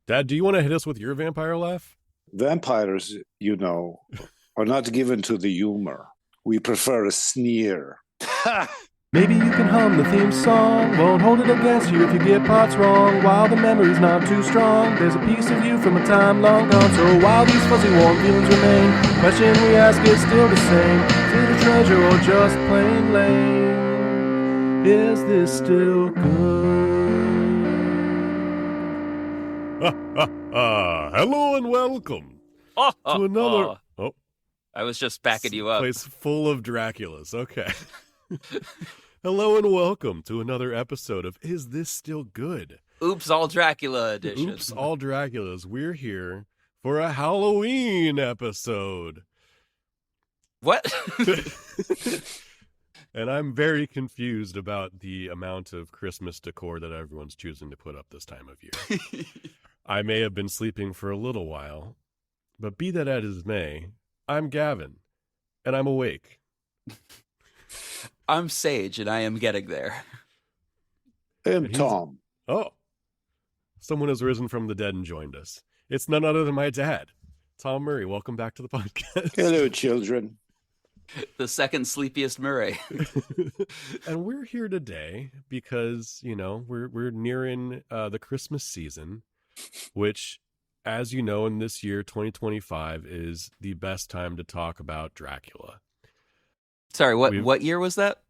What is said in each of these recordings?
Dad, do you want to hit us with your vampire laugh? Vampires, are not given to the humor. We prefer a sneer. Maybe you can hum the theme song. Won't hold it against you if you get parts wrong. While the memory's not too strong, there's a piece of you from a time long gone. So while these fuzzy warm feelings remain, the question we ask is still the same. Is it a treasure or just plain lame? Is this still good? Hello and welcome to another... Oh, I was just backing you up. Place full of Draculas. Okay. Hello and welcome to another episode of Is This Still Good? Oops, all Dracula edition. Oops, all Draculas. We're here for a Halloween episode. What? And I'm very confused about the amount of Christmas decor that everyone's choosing to put up this time of year. I may have been sleeping for a little while, but be that as may, I'm Gavin, and I'm awake. I'm Sage, and I am getting there. And Tom. Oh, someone has risen from the dead and joined us. It's none other than my dad, Tom Murray. Welcome back to the podcast. Hello, children. The second sleepiest Murray. And we're here today because, we're nearing the Christmas season, which, as you know, in this year, 2025, is the best time to talk about Dracula. Sorry, what year was that?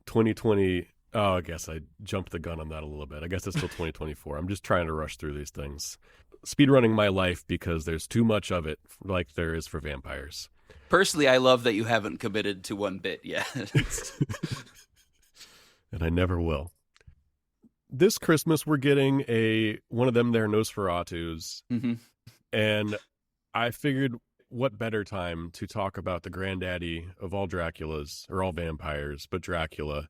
2020. Oh, I guess I jumped the gun on that a little bit. I guess it's still 2024. I'm just trying to rush through these things. Speedrunning my life because there's too much of it, like there is for vampires. Personally, I love that you haven't committed to one bit yet. And I never will. This Christmas, we're getting one of them there Nosferatus. Mm-hmm. And I figured what better time to talk about the granddaddy of all Draculas, or all vampires, but Dracula,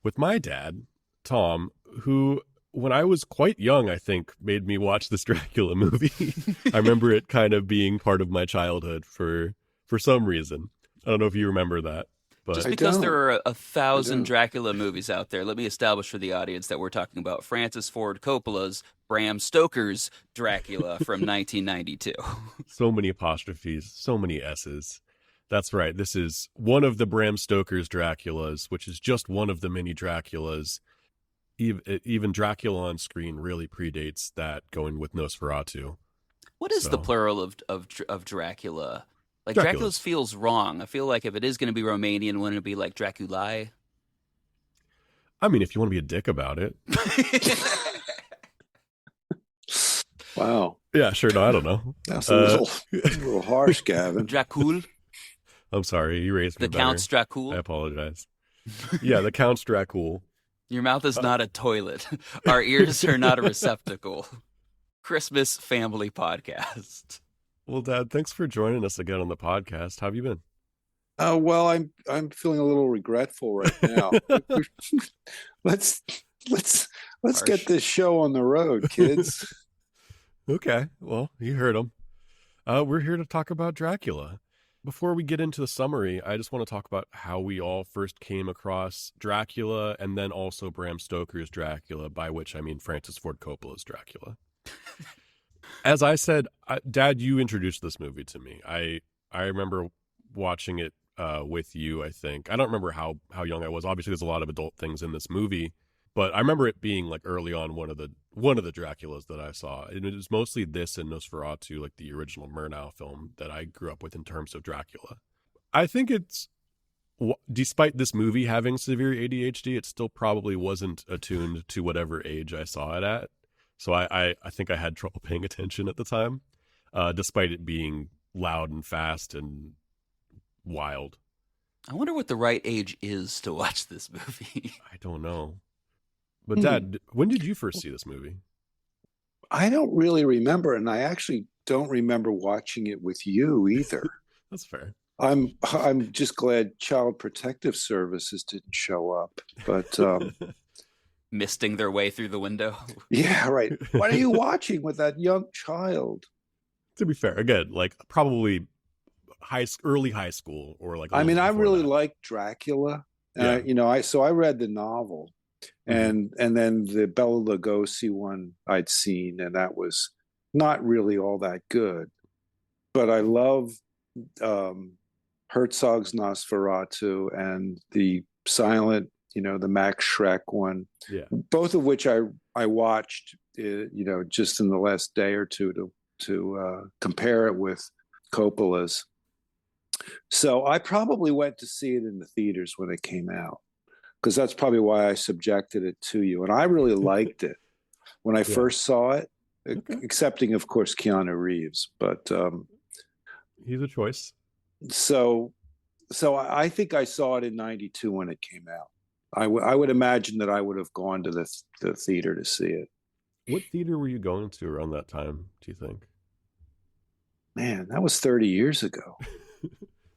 with my dad, Tom, who, when I was quite young, I think, made me watch this Dracula movie. I remember it kind of being part of my childhood for some reason. I don't know if you remember that. But just because there are 1,000 Dracula movies out there, let me establish for the audience that we're talking about Francis Ford Coppola's Bram Stoker's Dracula from 1992. So many apostrophes, so many S's. That's right. This is one of the Bram Stoker's Draculas, which is just one of the many Draculas. Even Dracula on screen really predates that, going with Nosferatu. What is the plural of Dracula? Like, Draculas. Dracula's feels wrong. I feel like if it is going to be Romanian, wouldn't it be like Draculae? I mean, if you want to be a dick about it. Wow. Yeah, sure. No, I don't know. That's a little harsh, Gavin. Dracul? I'm sorry. You raised me The better. Count's Dracul? I apologize. Yeah, the Count's Dracul. Your mouth is not a toilet. Our ears are not a receptacle. Christmas family podcast. Well, Dad, thanks for joining us again on the podcast. How have you been? Well, I'm feeling a little regretful right now. let's get this show on the road, kids. Okay, well, you heard him. We're here to talk about Dracula. Before we get into the summary, I just want to talk about how we all first came across Dracula, and then also Bram Stoker's Dracula, by which I mean Francis Ford Coppola's Dracula. As I said, Dad, you introduced this movie to me. I remember watching it with you, I think. I don't remember how young I was. Obviously, there's a lot of adult things in this movie, but I remember it being like early on one of the Draculas that I saw. And it was mostly this and Nosferatu, like the original Murnau film that I grew up with in terms of Dracula. I think despite this movie having severe ADHD, it still probably wasn't attuned to whatever age I saw it at. So I think I had trouble paying attention at the time, despite it being loud and fast and wild. I wonder what the right age is to watch this movie. I don't know. But Dad, when did you first see this movie? I don't really remember, and I actually don't remember watching it with you either. That's fair. I'm just glad Child Protective Services didn't show up, but Misting their way through the window. yeah, right. What are you watching with that young child? To be fair, again, like probably early high school or like. I mean, I really that. like Dracula. Yeah. I read the novel, and then the Bela Lugosi one I'd seen, and that was not really all that good. But I love Herzog's Nosferatu and the silent, the Max Schreck one. Yeah. Both of which I watched, just in the last day or two to compare it with Coppola's. So I probably went to see it in the theaters when it came out, because that's probably why I subjected it to you. And I really liked it when I first saw it, excepting, of course, Keanu Reeves. But he's a choice. So I think I saw it in '92 when it came out. I would imagine that I would have gone to the theater to see it. What theater were you going to around that time, do you think? Man, that was 30 years ago.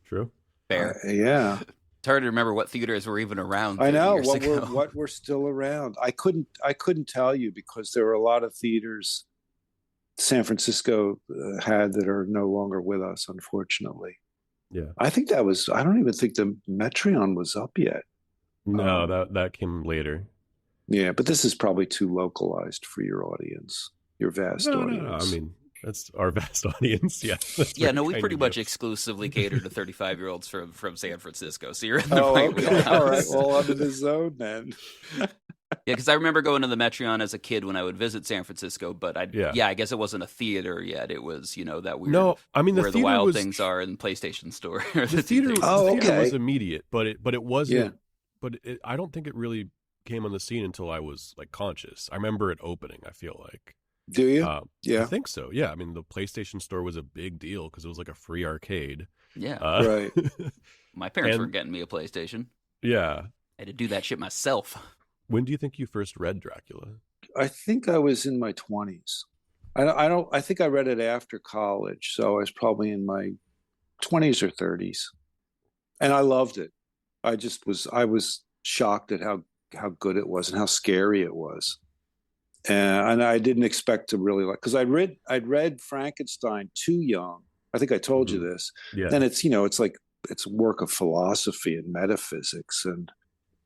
True. Fair. Yeah. It's hard to remember what theaters were even around. I know what what were still around. I couldn't tell you, because there were a lot of theaters San Francisco had that are no longer with us, unfortunately. Yeah. I think I don't even think the Metreon was up yet. No, that came later. Yeah, but this is probably too localized for your audience, your vast audience. No, I mean, that's our vast audience. Yeah. Yeah, no, we pretty much exclusively cater to 35-year-olds from San Francisco. So you're in the right wheelhouse. All right. Well, I'm in the zone then. Yeah, because I remember going to the Metreon as a kid when I would visit San Francisco, but I guess it wasn't a theater yet. It was, that weird. No, I mean, where the wild things are in the PlayStation Store. The theater was immediate, but it wasn't. Yeah. But I don't think it really came on the scene until I was like conscious. I remember it opening. I feel like. Do you? Yeah, I think so. Yeah, I mean, the PlayStation Store was a big deal because it was like a free arcade. Yeah, right. My parents were getting me a PlayStation. Yeah, I had to do that shit myself. When do you think you first read Dracula? I think I was in my 20s. I think I read it after college, so I was probably in my 20s or 30s, and I loved it. I was shocked at how good it was and how scary it was, and I didn't expect to really like, because I'd read Frankenstein too young. I think I told you this. Yeah. And it's it's a work of philosophy and metaphysics, and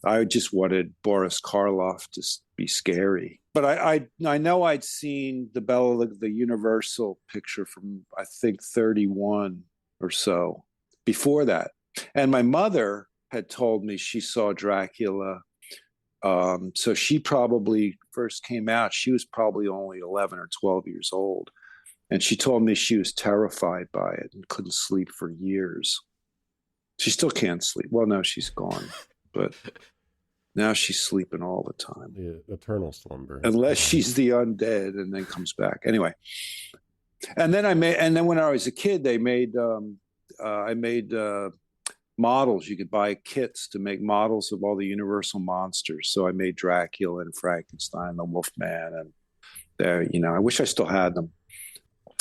I just wanted Boris Karloff to be scary. But I know I'd seen the Universal picture from, I think, 31 or so before that. And my mother had told me she saw Dracula. So she probably first came out, she was probably only 11 or 12 years old. And she told me she was terrified by it and couldn't sleep for years. She still can't sleep. Well, no, she's gone. But now she's sleeping all the time. Yeah, eternal slumber. Unless she's the undead and then comes back. Anyway. And then when I was a kid, I made models. You could buy kits to make models of all the Universal monsters. So I made Dracula and Frankenstein, the Wolfman, and I wish I still had them.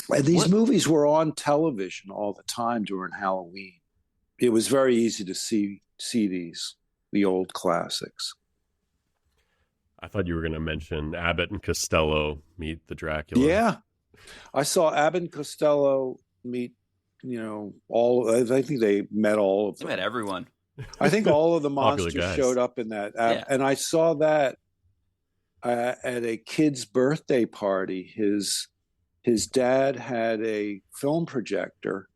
And these movies were on television all the time during Halloween. It was very easy to see the old classics. I thought you were going to mention Abbott and Costello meet the Dracula. Yeah, I saw Abbott and Costello meet. I think they met all of them. They met everyone. I think all of the monsters showed up in that. Yeah. And I saw that at a kid's birthday party. His dad had a film projector,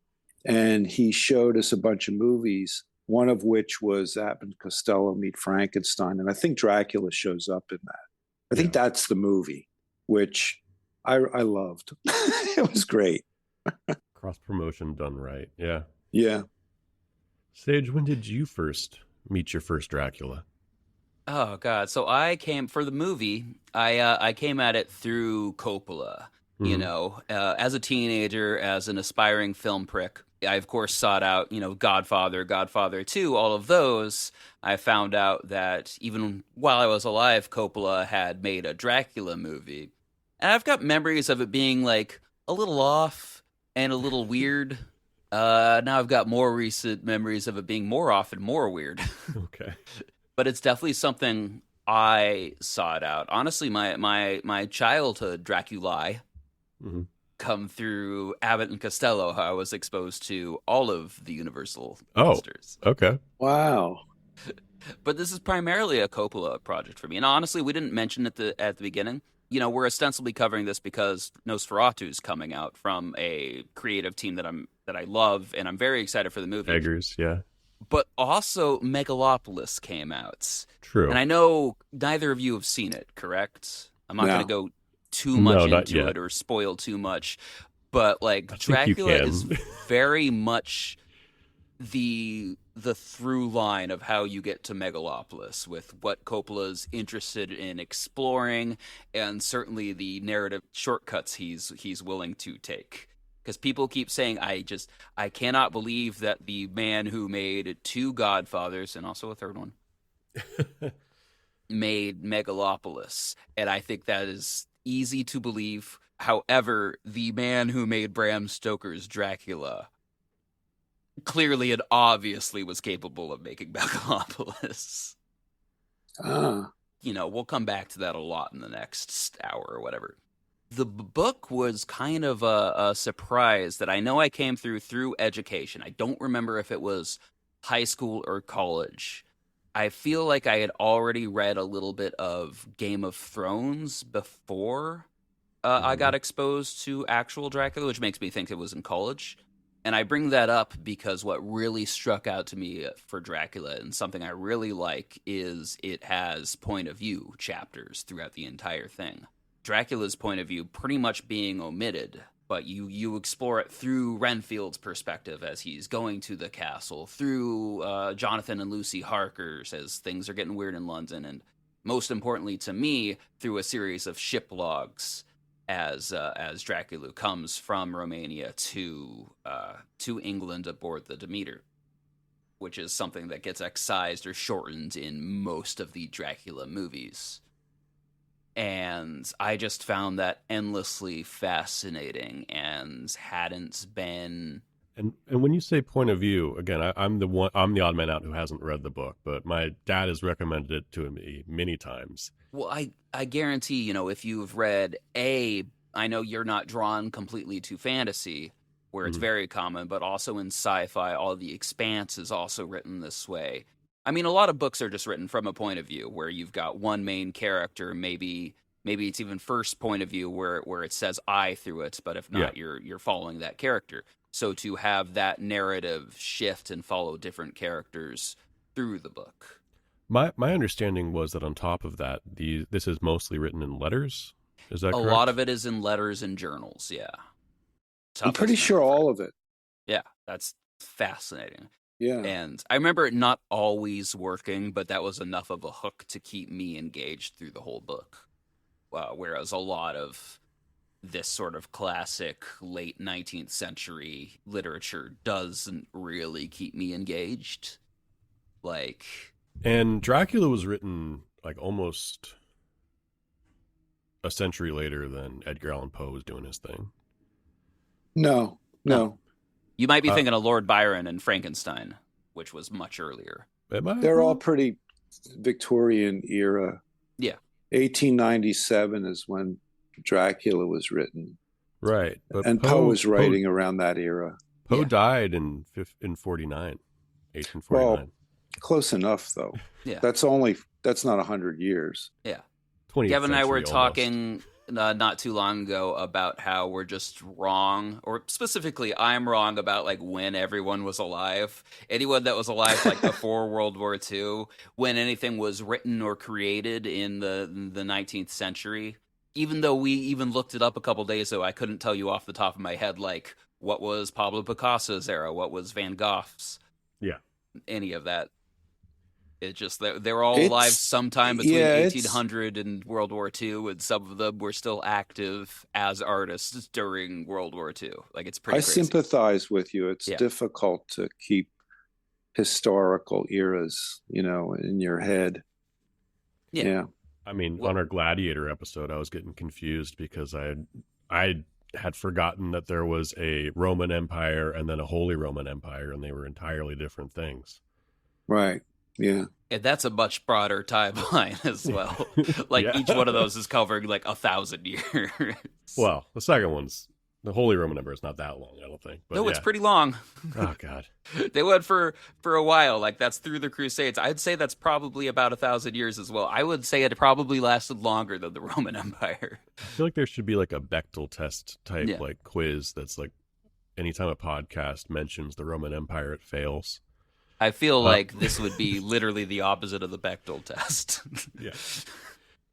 and he showed us a bunch of movies, one of which was Abbott and Costello Meet Frankenstein. And I think Dracula shows up in that. I think that's the movie, which I loved. It was great. Cross promotion done right. Yeah. Yeah. Sage, when did you first meet your first Dracula? Oh God! So I came for the movie. I came at it through Coppola. As a teenager, as an aspiring film prick, I of course sought out Godfather, Godfather 2, all of those. I found out that even while I was alive, Coppola had made a Dracula movie, and I've got memories of it being like a little off and a little weird. Now I've got more recent memories of it being more off and more weird. Okay. But it's definitely something I sought out. Honestly, my childhood Draculae come through Abbott and Costello, how I was exposed to all of the Universal monsters. Okay. Wow. But this is primarily a Coppola project for me. And honestly, we didn't mention it at the beginning. we're ostensibly covering this because Nosferatu's coming out from a creative team that I love, and I'm very excited for the movie. Eggers, yeah. But also, Megalopolis came out. True. And I know neither of you have seen it, correct? I'm not No. going to go too much not into yet. it or spoil too much. But, like, I think you Dracula can. is very much the through line of how you get to Megalopolis, with what Coppola's interested in exploring, and certainly the narrative shortcuts he's willing to take. Because people keep saying, I cannot believe that the man who made two Godfathers, and also a third one, made Megalopolis. And I think that is easy to believe. However, the man who made Bram Stoker's Dracula clearly and obviously was capable of making Megalopolis. Ah, We'll come back to that a lot in the next hour or whatever. The book was kind of a surprise that I know I came through education. I don't remember if it was high school or college. I feel like I had already read a little bit of Game of Thrones before I got exposed to actual Dracula, which makes me think it was in college. And I bring that up because what really struck out to me for Dracula, and something I really like, is it has point of view chapters throughout the entire thing. Dracula's point of view pretty much being omitted, but you explore it through Renfield's perspective as he's going to the castle, through Jonathan and Lucy Harker's as things are getting weird in London, and most importantly to me, through a series of ship logs as Dracula comes from Romania to England aboard the Demeter, which is something that gets excised or shortened in most of the Dracula movies. And I just found that endlessly fascinating and hadn't been. And when you say point of view, again, I'm the odd man out who hasn't read the book, but my dad has recommended it to me many times. Well, I guarantee, if you've read I know you're not drawn completely to fantasy, where it's very common, but also in sci-fi, all the Expanse is also written this way. I mean, a lot of books are just written from a point of view where you've got one main character, maybe it's even first point of view where it says I through it, but if not, you're following that character. So to have that narrative shift and follow different characters through the book. My understanding was that on top of that, this is mostly written in letters. Is that correct? A lot of it is in letters and journals, yeah. I'm pretty sure all of it. Yeah, that's fascinating. Yeah. And I remember it not always working, but that was enough of a hook to keep me engaged through the whole book. Whereas a lot of this sort of classic late 19th century literature doesn't really keep me engaged. And Dracula was written like almost a century later than Edgar Allan Poe was doing his thing. No. You might be thinking of Lord Byron and Frankenstein, which was much earlier. They're all pretty Victorian era. Yeah. 1897 is when Dracula was written. Right. And Poe was writing around that era. Poe died in 1849. Well, close enough, though. Yeah. That's not 100 years. Yeah. 20th Gavin and I were century talking not too long ago about how we're just wrong, or specifically I'm wrong about when everyone was alive. Anyone that was alive before World War II, when anything was written or created in the 19th century. Even though we even looked it up a couple days ago, I couldn't tell you off the top of my head what was Pablo Picasso's era, what was Van Gogh's. Yeah. Any of that. It just they were all alive sometime between 1800 and World War II, and some of them were still active as artists during World War II. It's pretty crazy. Sympathize with you. It's difficult to keep historical eras, in your head. Yeah. I mean, on our Gladiator episode, I was getting confused because I had forgotten that there was a Roman Empire and then a Holy Roman Empire, and they were entirely different things. Right. Yeah. And that's a much broader timeline as well. Each one of those is covering 1,000 years. Well, the second one's The Holy Roman Empire is not that long, I don't think. But No, it's pretty long. Oh, God. They went for a while. Like, that's through the Crusades. I'd say that's probably about 1,000 years as well. I would say it probably lasted longer than the Roman Empire. I feel like there should be like a Bechtel test type Yeah. like quiz that's like anytime a podcast mentions the Roman Empire, it fails. I feel like this would be literally the opposite of the Bechtel test. Yeah,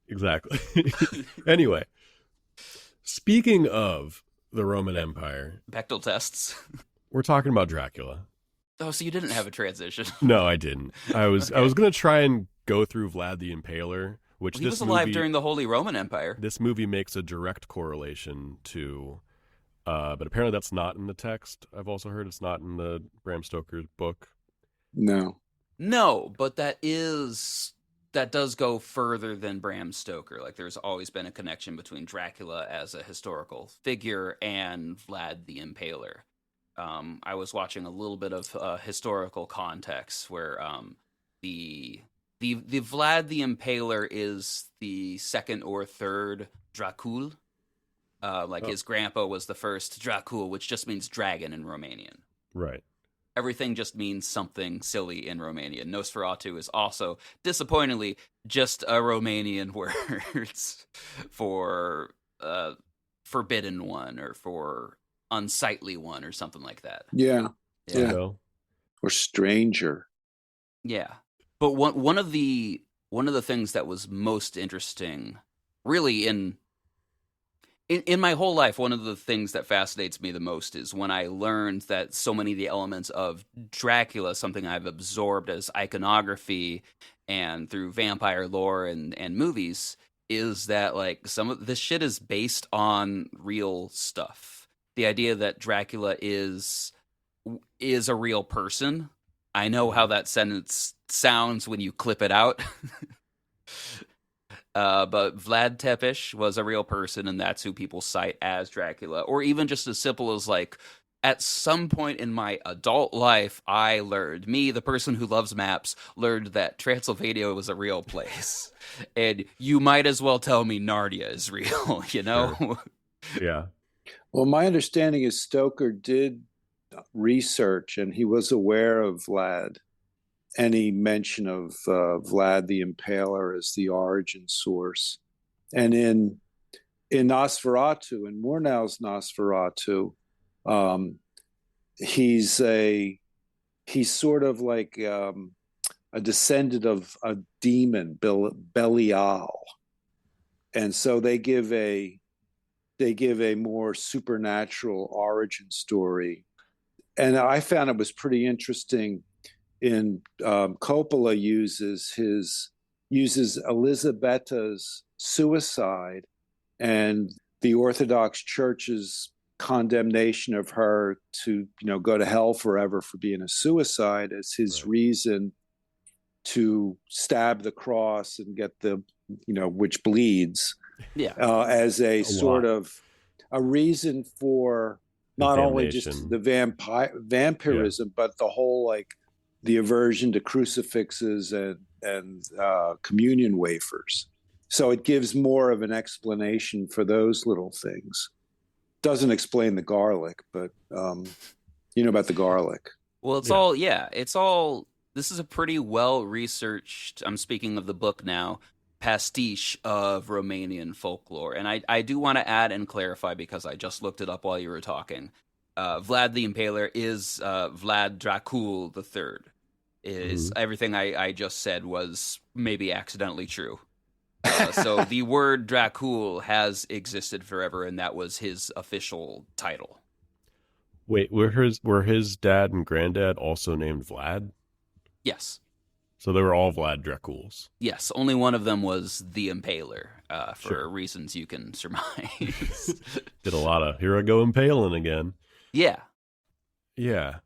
exactly. Anyway, speaking of the Roman Empire, Bechtel tests. we're talking about Dracula. Oh, so you didn't have a transition. No, I didn't. I was Okay. going to try and go through Vlad the Impaler, which He this was alive movie, during the Holy Roman Empire. this movie makes a direct correlation to, but apparently that's not in the text. I've also heard it's not in the Bram Stoker's book. No. No, but that does go further than Bram Stoker. Like, there's always been a connection between Dracula as a historical figure and Vlad the Impaler. I was watching a little bit of historical context where the Vlad the Impaler is the second or third Dracul. His grandpa was the first Dracul, which just means dragon in Romanian. Right. Everything just means something silly in Romanian. Nosferatu is also, disappointingly, just a Romanian word for forbidden one or for unsightly one or something like that. Yeah. Yeah. So, Or stranger. Yeah. But one of the things that was most interesting, really, in my whole life, one of the things that fascinates me the most is when I learned that so many of the elements of Dracula, something I've absorbed as iconography and through vampire lore and movies, is that like some of this shit is based on real stuff. The idea that Dracula is a real person. I know how that sentence sounds when you clip it out. But Vlad Tepes was a real person, and that's who people cite as Dracula. Or even just as simple as, like, at some point in my adult life, I learned, me, the person who loves maps, learned that Transylvania was a real place. And you might as well tell me Narnia is real, you know? Sure. Yeah. Well, my understanding is Stoker did research and he was aware of Vlad. Any mention of Vlad the Impaler as the origin source. And in Nosferatu, in Murnau's Nosferatu, he's sort of like a descendant of a demon, Belial. And so they give a more supernatural origin story. And I found it was pretty interesting. In Coppola uses Elisabetta's suicide and the Orthodox Church's condemnation of her to go to hell forever for being a suicide as his reason to stab the cross and get the which bleeds as a sort of a reason for not only just the vampirism but the whole like the aversion to crucifixes and communion wafers. So it gives more of an explanation for those little things. Doesn't explain the garlic, but you know about the garlic. Well, it's all, this is a pretty well-researched, I'm speaking of the book now, pastiche of Romanian folklore. And I do want to add and clarify, because I just looked it up while you were talking. Vlad the Impaler is Vlad Dracul III. Everything I just said was maybe accidentally true. So the word Dracul has existed forever, and that was his official title. Wait, were his dad and granddad also named Vlad? Yes. So they were all Vlad Draculs. Yes, only one of them was the Impaler, for reasons you can surmise. Did a lot of, here I go impaling again. Yeah. Yeah.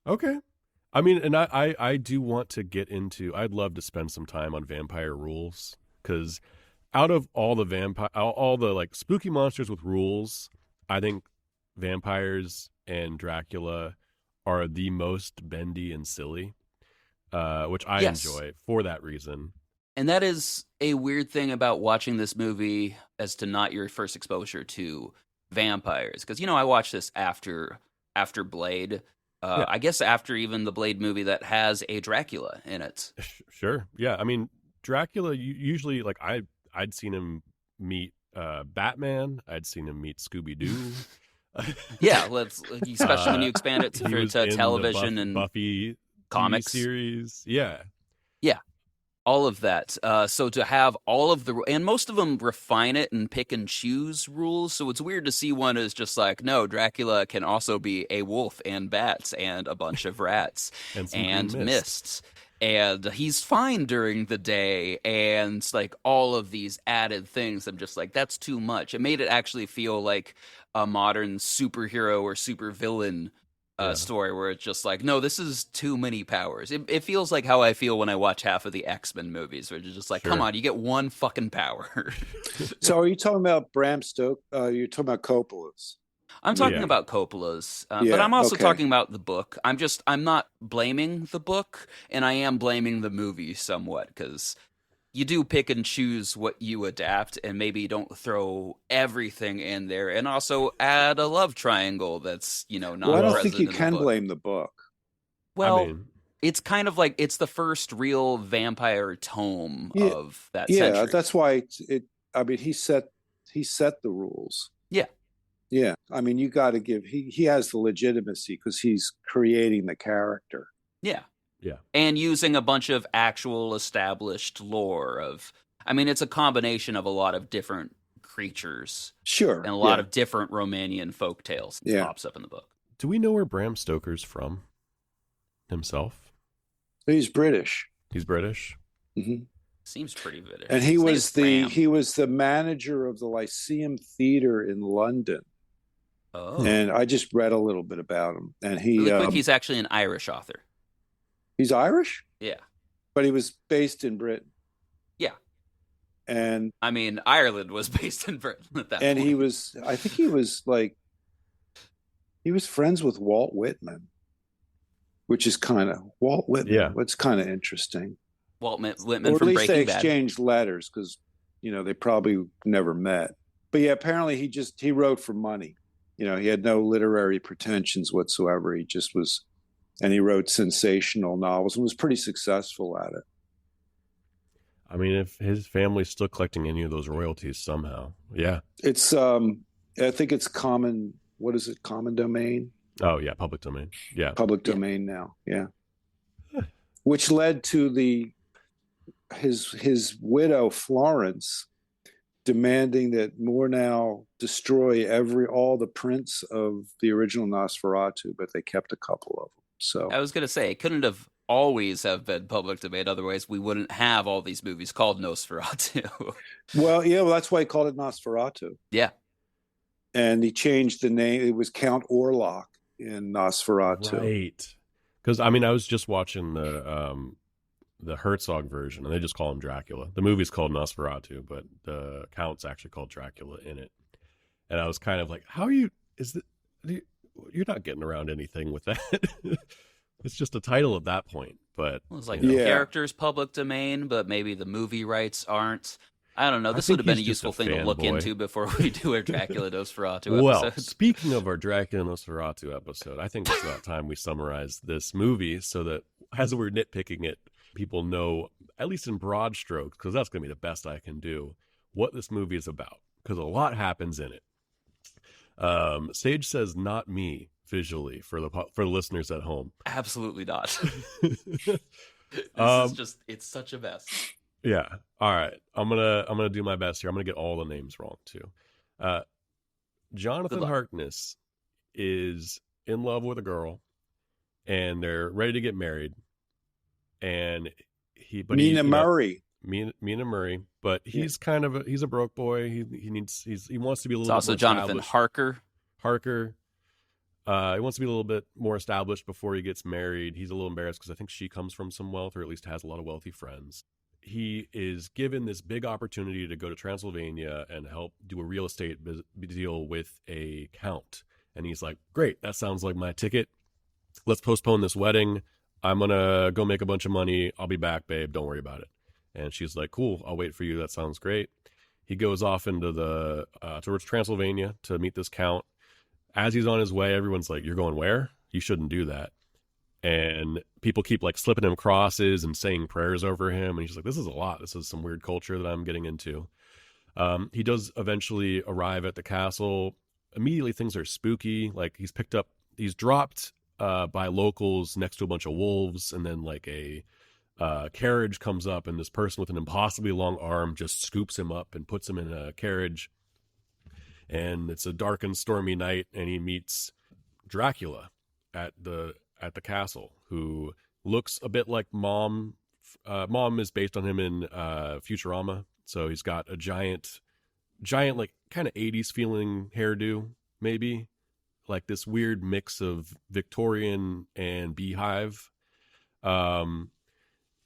Okay. I mean, and I do want to get into, I'd love to spend some time on vampire rules, because out of all the like spooky monsters with rules, I think vampires and Dracula are the most bendy and silly, which I enjoy for that reason. And that is a weird thing about watching this movie as to not your first exposure to vampires, because I watched this after Blade. Yeah. I guess after even the Blade movie that has a Dracula in it. Sure. Yeah. I mean, Dracula, usually, like, I'd seen him meet Batman. I'd seen him meet Scooby-Doo. Yeah, especially when you expand it He was to in television the and Buffy comics series. Yeah. all of that. So to have all of and most of them refine it and pick and choose rules. So it's weird to see one is just like, no, Dracula can also be a wolf and bats and a bunch of rats And some and green mists. And he's fine during the day, and like all of these added things. I'm just like, that's too much. It made it actually feel like a modern superhero or supervillain story where it's just like, no, this is too many powers. It feels like how I feel when I watch half of the X-Men movies, where it's just like, come on, you get one fucking power. So are you talking about Bram Stoker? You're talking about Coppola's? I'm talking about Coppola's, but I'm also talking about the book. I'm not blaming the book, and I am blaming the movie somewhat, because you do pick and choose what you adapt, and maybe don't throw everything in there, and also add a love triangle that's, not Well, I don't present think you in the can book. blame the book. Well, I mean, it's kind of like it's the first real vampire tome of that Yeah, century. that's why I mean, he set the rules. Yeah. Yeah, I mean, you got to give he has the legitimacy because he's creating the character. Yeah. Yeah. And using a bunch of actual established lore it's a combination of a lot of different creatures. Sure. And a lot of different Romanian folk tales that pops up in the book. do we know where Bram Stoker's from himself? He's British. He's British. Mm-hmm. Seems pretty British. And His name is Bram. he was the manager of the Lyceum Theatre in London. Oh. And I just read a little bit about him. And Really quick, he's actually an Irish author. He's Irish? Yeah. But he was based in Britain. Yeah. And I mean, Ireland was based in Britain at that point. And I think he was friends with Walt Whitman, which is kind of Walt Whitman. Yeah. It's kind of interesting. Walt Whitman Or at from least Breaking they Bad. exchanged letters because, they probably never met. But yeah, apparently he wrote for money. He had no literary pretensions whatsoever. He just was, and he wrote sensational novels and was pretty successful at it. I mean, if his family's still collecting any of those royalties somehow, yeah. It's, I think it's common. What is it? Common domain? Oh yeah, public domain. Yeah, public domain now. Yeah, which led to his widow Florence demanding that Murnau destroy all the prints of the original Nosferatu, but they kept a couple of them. So I was going to say, it couldn't have always have been public domain. Otherwise, we wouldn't have all these movies called Nosferatu. Well, that's why he called it Nosferatu. Yeah. And he changed the name. It was Count Orlok in Nosferatu. Right. Because, I mean, I was just watching the Herzog version, and they just call him Dracula. The movie's called Nosferatu, but the Count's actually called Dracula in it. And I was kind of like, you're not getting around anything with that. It's just a title at that point. But it's like the character's public domain, but maybe the movie rights aren't. I don't know. This would have been a useful thing to look into before we do our Dracula Nosferatu episode. Well, speaking of our Dracula Nosferatu episode, I think it's about time we summarize this movie so that as we're nitpicking it, people know, at least in broad strokes, because that's going to be the best I can do, what this movie is about, because a lot happens in it. Sage says, not me, visually, for the listeners at home. Absolutely not. This is just, it's such a mess. Yeah. All right. I'm gonna do my best here. I'm gonna get all the names wrong too. Jonathan Harkness is in love with a girl, and they're ready to get married. And Mina Murray, but he's kind of a broke boy. He wants to be a little. It's also Jonathan Harker. He wants to be a little bit more established before he gets married. He's a little embarrassed because I think she comes from some wealth, or at least has a lot of wealthy friends. He is given this big opportunity to go to Transylvania and help do a real estate deal with a count. And he's like, great, that sounds like my ticket. Let's postpone this wedding. I'm going to go make a bunch of money. I'll be back, babe. Don't worry about it. And she's like, cool, I'll wait for you. That sounds great. He goes off into the towards Transylvania to meet this count. As he's on his way, everyone's like, "You're going where? You shouldn't do that." And people keep like slipping him crosses and saying prayers over him, and he's like, "This is a lot. This is some weird culture that I'm getting into." He does eventually arrive at the castle. Immediately, things are spooky. Like he's dropped by locals next to a bunch of wolves, and then like a carriage comes up, and this person with an impossibly long arm just scoops him up and puts him in a carriage. And it's a dark and stormy night, and he meets Dracula at the castle, who looks a bit like Mom. Mom is based on him in Futurama, so he's got a giant like kind of 80s feeling hairdo, maybe like this weird mix of Victorian and beehive. And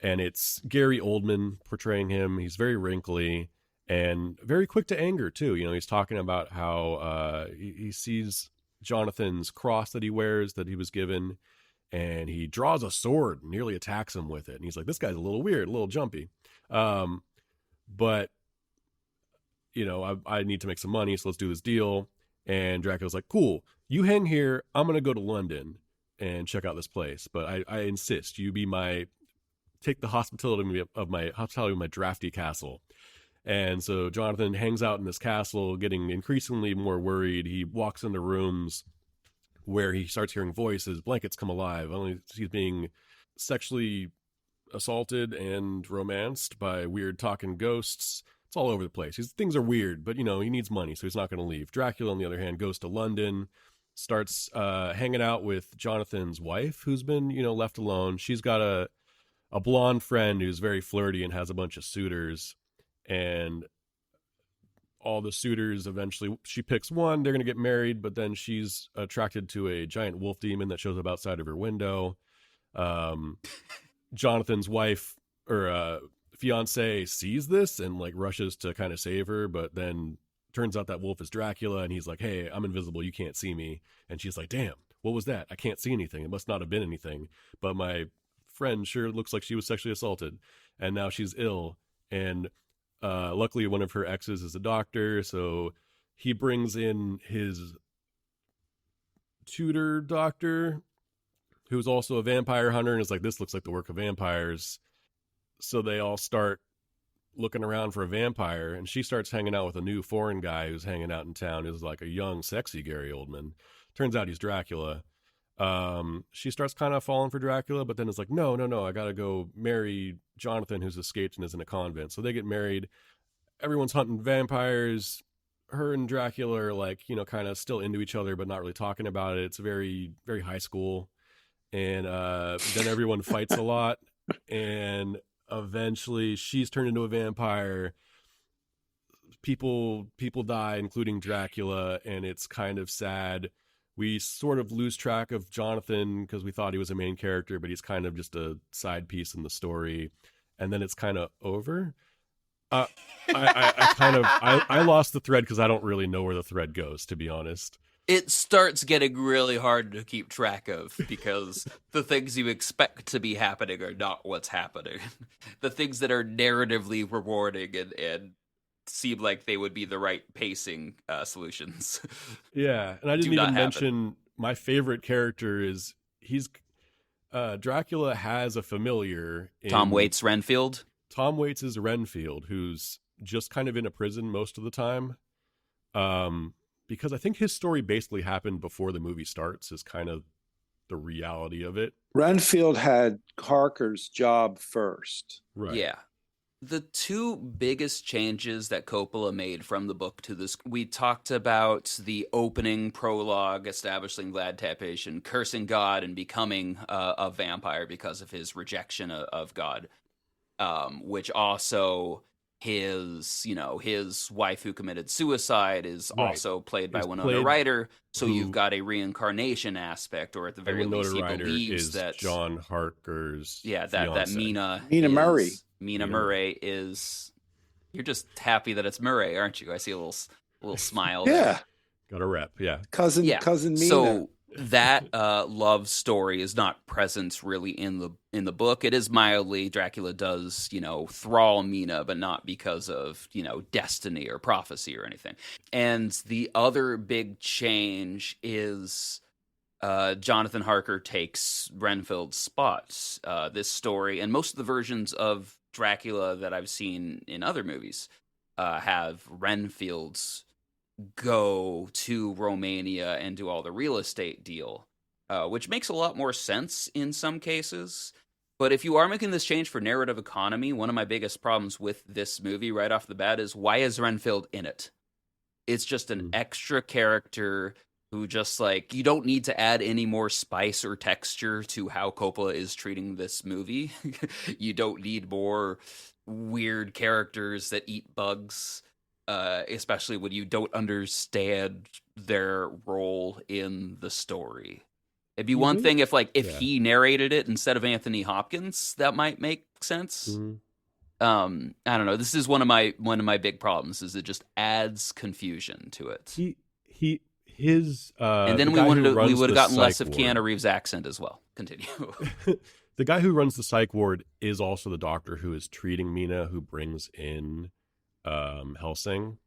it's Gary Oldman portraying him. He's very wrinkly and very quick to anger too. You know, he's talking about how he sees Jonathan's cross that he wears that he was given, and he draws a sword and nearly attacks him with it. And he's like, "This guy's a little weird, a little jumpy." But you know, I need to make some money, so let's do this deal. And Dracula's like, "Cool, you hang here. I'm going to go to London and check out this place. But I insist you be take the hospitality of my drafty castle." And so Jonathan hangs out in this castle, getting increasingly more worried. He walks into rooms where he starts hearing voices, blankets come alive. Only he's being sexually assaulted and romanced by weird talking ghosts. It's all over the place. Things are weird, but, you know, he needs money, so he's not going to leave. Dracula, on the other hand, goes to London, starts hanging out with Jonathan's wife, who's been, you know, left alone. She's got a blonde friend who's very flirty and has a bunch of suitors. And all the suitors, eventually she picks one, they're going to get married, but then she's attracted to a giant wolf demon that shows up outside of her window. Jonathan's wife or fiance sees this and like rushes to kind of save her, but then turns out that wolf is Dracula, and he's like, "Hey, I'm invisible, you can't see me." And she's like, "Damn, what was that? I can't see anything. It must not have been anything, but my friend sure looks like she was sexually assaulted, and now she's ill." And luckily one of her exes is a doctor, so he brings in his tutor doctor, who's also a vampire hunter, and is like, "This looks like the work of vampires." So they all start looking around for a vampire, and she starts hanging out with a new foreign guy who's hanging out in town, who's like a young, sexy Gary Oldman. Turns out he's Dracula. She starts kind of falling for Dracula, but then it's like, no, I gotta go marry Jonathan, who's escaped and is in a convent. So they get married. Everyone's hunting vampires. Her and Dracula are like, you know, kind of still into each other, but not really talking about it. It's very, very high school. And then everyone fights a lot, and eventually she's turned into a vampire. People die, including Dracula, and it's kind of sad. We sort of lose track of Jonathan because we thought he was a main character, but he's kind of just a side piece in the story. And then it's kind of over. I lost the thread because I don't really know where the thread goes, to be honest. It starts getting really hard to keep track of because the things you expect to be happening are not what's happening. The things that are narratively rewarding and seem like they would be the right pacing solutions. Yeah, and I didn't even mention my favorite character is Dracula has a familiar. Tom Waits Renfield? Tom Waits is Renfield, who's just kind of in a prison most of the time. Because I think his story basically happened before the movie starts, is kind of the reality of it. Renfield had Harker's job first. Right. Yeah. The two biggest changes that Coppola made from the book to this, we talked about the opening prologue establishing Vlad Tepes cursing God and becoming a vampire because of his rejection of God, which also his wife who committed suicide is also played by Winona Ryder. So you've got a reincarnation aspect, or at the very least, he believes that John Harker's that Mina Murray. Mina Murray is. You're just happy that it's Murray, aren't you? I see a little smile. Yeah, there. Got a rep. Yeah, cousin Mina. So that love story is not present really in the book. It is mildly Dracula does, thrall Mina, but not because of, destiny or prophecy or anything. And the other big change is Jonathan Harker takes Renfield's spot. This story and most of the versions of Dracula that I've seen in other movies have Renfield's go to Romania and do all the real estate deal, which makes a lot more sense in some cases. But if you are making this change for narrative economy, one of my biggest problems with this movie right off the bat is, why is Renfield in it? It's just an extra character who just, like, you don't need to add any more spice or texture to how Coppola is treating this movie. You don't need more weird characters that eat bugs. Especially when you don't understand their role in the story. It'd be one thing if he narrated it instead of Anthony Hopkins, that might make sense. I don't know. This is one of my big problems. Is it just adds confusion to it? And then we would have gotten less of Keanu Reeves' accent as well. Continue. The guy who runs the psych ward is also the doctor who is treating Mina, who brings in Helsing.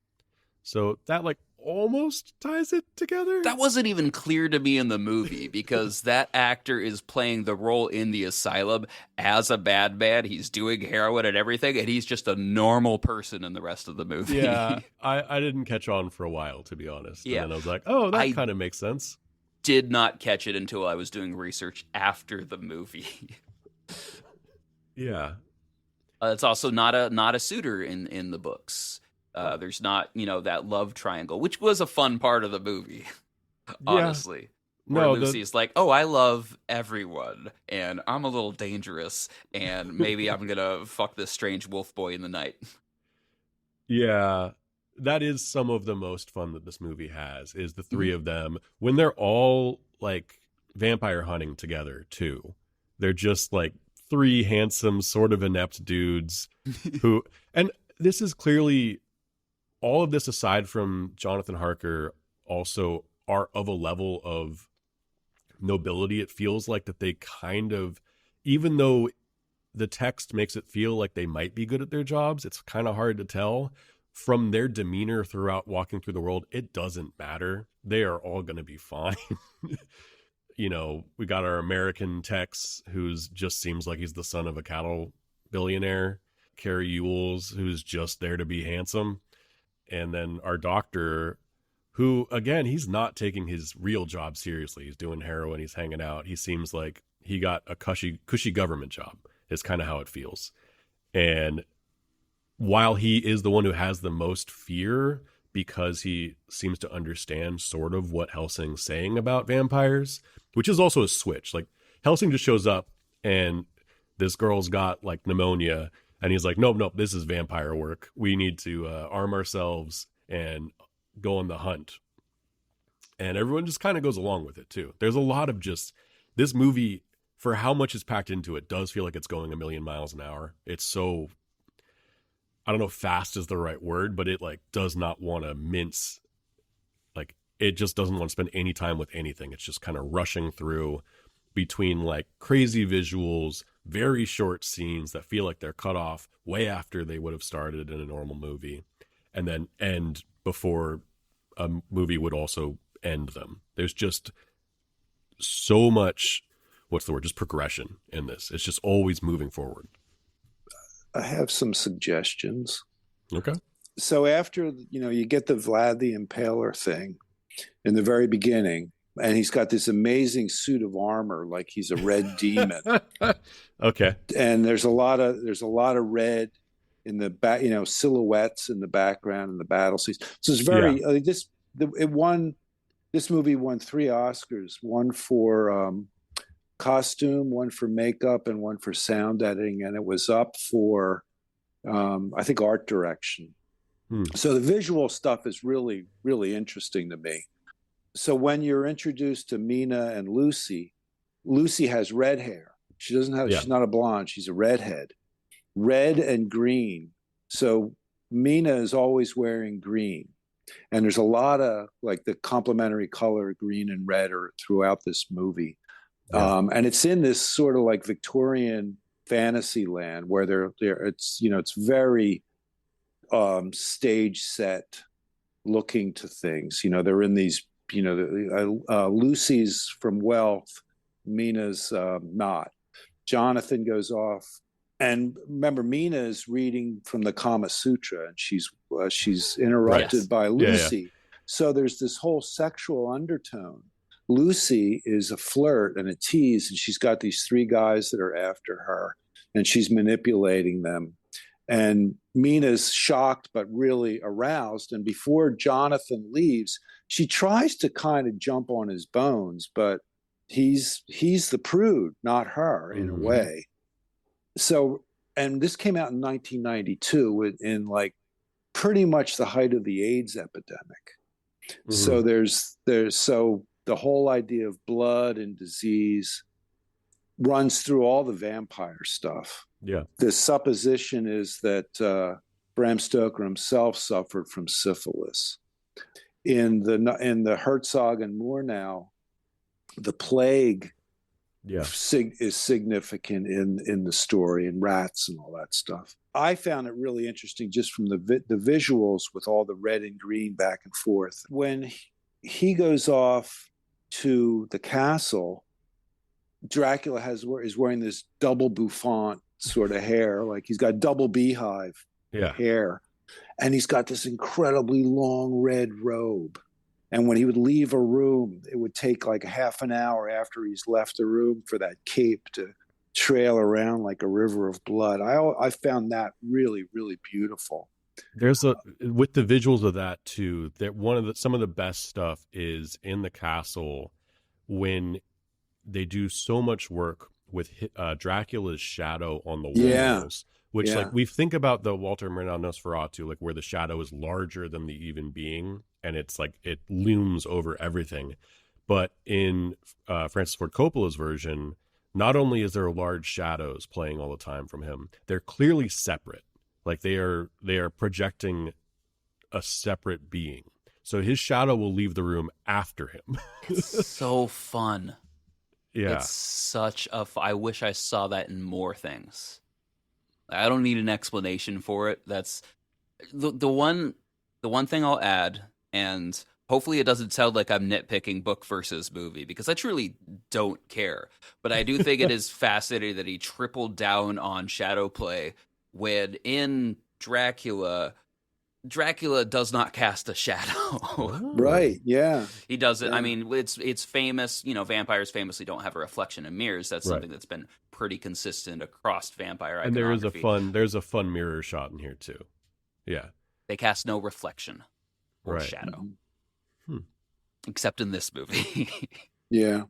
So that almost ties it together. That wasn't even clear to me in the movie, because that actor is playing the role in the asylum as a bad man. He's doing heroin and everything, and he's just a normal person in the rest of the movie. Yeah, I didn't catch on for a while, to be honest. Yeah. And then I was like, oh, that kind of makes sense. Did not catch it until I was doing research after the movie. Yeah. It's also not a suitor in the books. There's not, that love triangle, which was a fun part of the movie, honestly. Yeah. Where Lucy's like, oh, I love everyone, and I'm a little dangerous, and maybe I'm going to fuck this strange wolf boy in the night. Yeah, that is some of the most fun that this movie has, is the three of them, when they're all, vampire hunting together, too. They're just, three handsome, sort of inept dudes who... And this is clearly... All of this aside from Jonathan Harker also are of a level of nobility. It feels like that they kind of... Even though the text makes it feel like they might be good at their jobs, it's kind of hard to tell. From their demeanor throughout walking through the world, it doesn't matter. They are all going to be fine. We got our American Tex, who's just seems like he's the son of a cattle billionaire. Carrie Ewells, who's just there to be handsome. And then our doctor, who, again, he's not taking his real job seriously. He's doing heroin. He's hanging out. He seems like he got a cushy government job. Is kind of how it feels. And while he is the one who has the most fear, because he seems to understand sort of what Helsing's saying about vampires, which is also a switch. Helsing just shows up and this girl's got pneumonia, and he's like, nope, this is vampire work. We need to arm ourselves and go on the hunt. And everyone just kind of goes along with it too. There's a lot of just, this movie, for how much is packed into it, does feel like it's going a million miles an hour. It's so, I don't know if fast is the right word, but it does not want to mince. It just doesn't want to spend any time with anything. It's just kind of rushing through between crazy visuals, very short scenes that feel like they're cut off way after they would have started in a normal movie, and then end before a movie would also end them. There's just so much, just progression in this. It's just always moving forward. I have some suggestions. Okay. So after, you get the Vlad the Impaler thing in the very beginning, and he's got this amazing suit of armor, like he's a red demon. Okay. And there's a lot of red in the back, silhouettes in the background in the battle scenes. So it's very this movie won 3 Oscars, one for costume, one for makeup, and one for sound editing, and it was up for I think art direction. So the visual stuff is really, really interesting to me. So when you're introduced to Mina and Lucy has red hair. She doesn't have, she's not a blonde. She's a redhead, red and green. So Mina is always wearing green. And there's a lot of like the complementary color, green and red, are throughout this movie. Yeah. And it's in this sort of like Victorian fantasy land where it's very stage set looking to things. They're in these, Lucy's from Wealth, Mina's not. Jonathan goes off, and remember, Mina is reading from the Kama Sutra, and she's interrupted by Lucy. Yeah. So there's this whole sexual undertone. Lucy is a flirt and a tease, and she's got these three guys that are after her, and she's manipulating them. And Mina's shocked but really aroused. And before Jonathan leaves, she tries to kind of jump on his bones, but he's the prude, not her, in a way. So, and this came out in 1992 in like pretty much the height of the AIDS epidemic. So so the whole idea of blood and disease runs through all the vampire stuff. Yeah. The supposition is that Bram Stoker himself suffered from syphilis. In the Herzog and Murnau, the plague is significant in the story, and rats and all that stuff. I found it really interesting just from the visuals with all the red and green back and forth. When he goes off to the castle, Dracula is wearing this double bouffant sort of hair, like he's got double beehive hair, and he's got this incredibly long red robe. And when he would leave a room, it would take like a half an hour after he's left the room for that cape to trail around like a river of blood. I found that really, really beautiful. There's with the visuals of that too, that some of the best stuff is in the castle when they do so much work with Dracula's shadow on the walls, which like we think about the Walter Murnau Nosferatu, like where the shadow is larger than the even being, and it's like it looms over everything. But in Francis Ford Coppola's version, not only is there large shadows playing all the time from him, they're clearly separate. Like they are projecting a separate being. So his shadow will leave the room after him. It's so fun. Yeah. It's such I wish I saw that in more things. I don't need an explanation for it. That's the one thing I'll add, and hopefully it doesn't sound like I'm nitpicking book versus movie, because I truly don't care. But I do think it is fascinating that he tripled down on shadow play when in Dracula does not cast a shadow. Right, yeah. He doesn't. I mean, it's famous, vampires famously don't have a reflection in mirrors. That's something that's been pretty consistent across vampire iconography. And there's a fun mirror shot in here too. Yeah. They cast no reflection or shadow. Except in this movie. Yeah.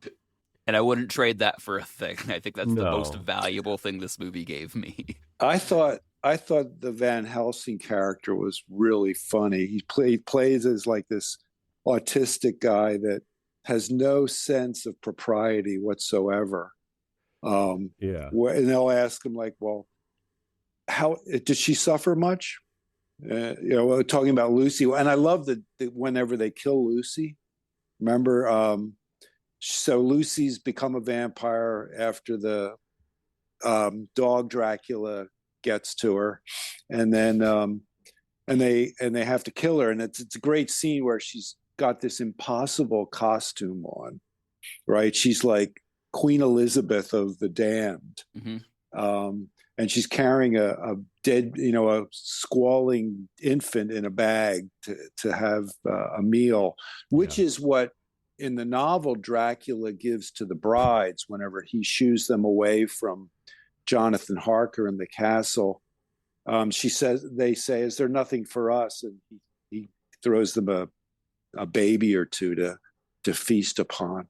And I wouldn't trade that for a thing. I think that's the most valuable thing this movie gave me. I thought the Van Helsing character was really funny. He plays as like this autistic guy that has no sense of propriety whatsoever. And they'll ask him like, "Well, how did she suffer much?" Talking about Lucy. And I love that whenever they kill Lucy, remember, so Lucy's become a vampire after the dog Dracula gets to her, and then and they have to kill her, and it's a great scene where she's got this impossible costume on, right? She's like Queen Elizabeth of the Damned, and she's carrying a dead, a squalling infant in a bag to have a meal, which is what in the novel Dracula gives to the brides whenever he shoos them away from Jonathan Harker in the castle. They say, "Is there nothing for us?" And he throws them a baby or two to feast upon.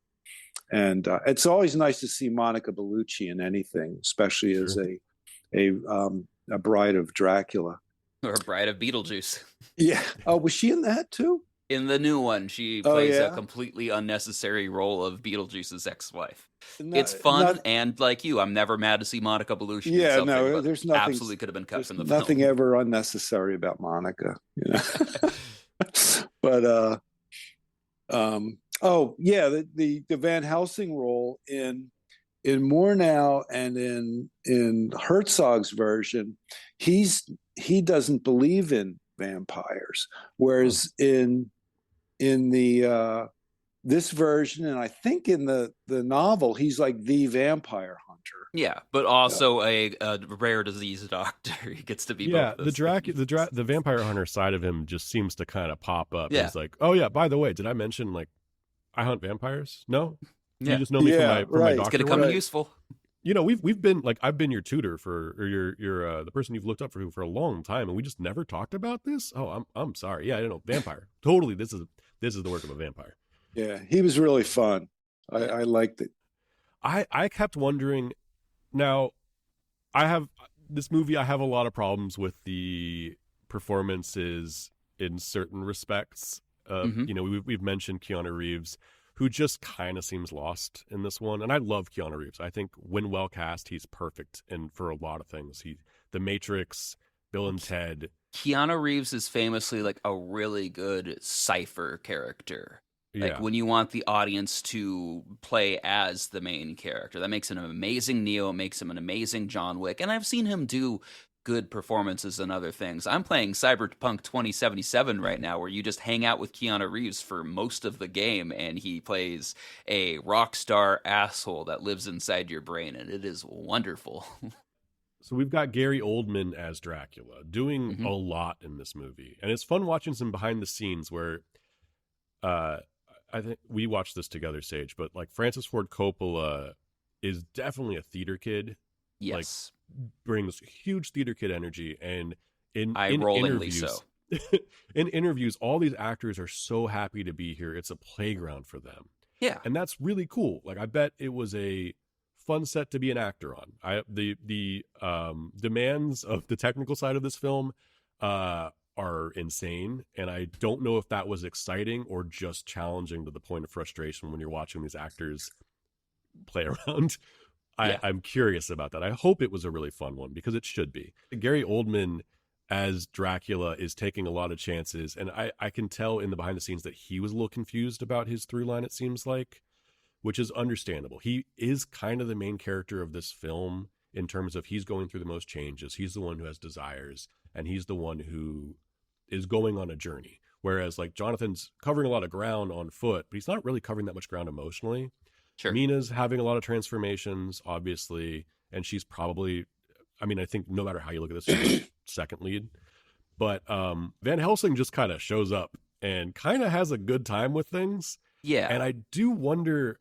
And it's always nice to see Monica Bellucci in anything, especially as a bride of Dracula. Or a bride of Beetlejuice. Yeah. Oh, was she in that too? In the new one, she plays a completely unnecessary role of Beetlejuice's ex-wife. It's fun, and like you, I'm never mad to see Monica Bellucci. Yeah, no, there's nothing. Absolutely could have been cut from the nothing film. ever unnecessary about Monica. But oh yeah, the Van Helsing role in Murnau and in Herzog's version, he doesn't believe in vampires, whereas in the this version, and I think in the novel, he's like the vampire hunter. Yeah, but also a rare disease doctor. He gets to be Yeah, both those things. the vampire hunter side of him just seems to kind of pop up. Yeah. He's like, oh yeah, by the way, did I mention like I hunt vampires? No, Yeah. you just know me from my right. It's doctor going to come work? in useful. You know, we've been like I've been your tutor for or your the person you've looked up for a long time, and we just never talked about this. Oh, I'm sorry. Yeah, I don't know, vampire. Totally, this is the work of a vampire. Yeah, he was really fun. I liked it. I kept wondering. Now, I have this movie. I have a lot of problems with the performances in certain respects. You know, we've mentioned Keanu Reeves, who just kind of seems lost in this one. And I love Keanu Reeves. I think when well cast, he's perfect. And for a lot of things, The Matrix, Bill and Ted. Keanu Reeves is famously like a really good cipher character. Like Yeah. when you want the audience to play as the main character. That makes him an amazing Neo, makes him an amazing John Wick. And I've seen him do good performances and other things. I'm playing Cyberpunk 2077 right now, where you just hang out with Keanu Reeves for most of the game, and he plays a rock star asshole that lives inside your brain, and it is wonderful. So we've got Gary Oldman as Dracula doing a lot in this movie. And it's fun watching some behind the scenes where I think we watched this together, Sage, but like Francis Ford Coppola is definitely a theater kid. Yes. Like brings huge theater kid energy, and in Eye-rollingly interviews, so. in interviews, all these actors are so happy to be here. It's a playground for them. Yeah. And that's really cool. Like I bet it was a fun set to be an actor on. The demands of the technical side of this film are insane, and I don't know if that was exciting or just challenging to the point of frustration when you're watching these actors play around. I'm curious about that. I hope it was a really fun one, because it should be. Gary Oldman as Dracula is taking a lot of chances, and I can tell in the behind the scenes that he was a little confused about his through line, it seems like, which is understandable. He is kind of the main character of this film in terms of he's going through the most changes. He's the one who has desires, and he's the one who is going on a journey. Whereas like Jonathan's covering a lot of ground on foot, but he's not really covering that much ground emotionally. Sure. Mina's having a lot of transformations, obviously, and she's probably, I mean, I think no matter how you look at this, she's second lead. But Van Helsing just kind of shows up and kind of has a good time with things. Yeah. And I do wonder,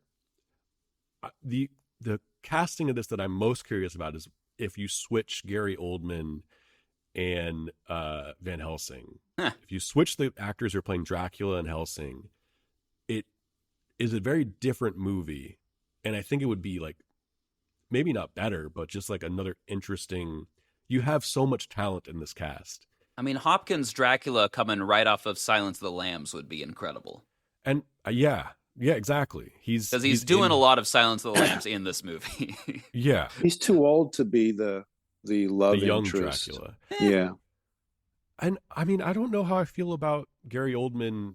the casting of this that I'm most curious about is if you switch Gary Oldman and Van Helsing. If you switch the actors who are playing Dracula and Helsing, it is a very different movie. And I think it would be like, maybe not better, but just like another interesting, you have so much talent in this cast. I mean, Hopkins' Dracula coming right off of Silence of the Lambs would be incredible. And yeah, exactly. He's doing a lot of Silence of the Lambs in this movie. Yeah. He's too old to be the love young interest. Dracula. Yeah. And I mean, I don't know how I feel about Gary Oldman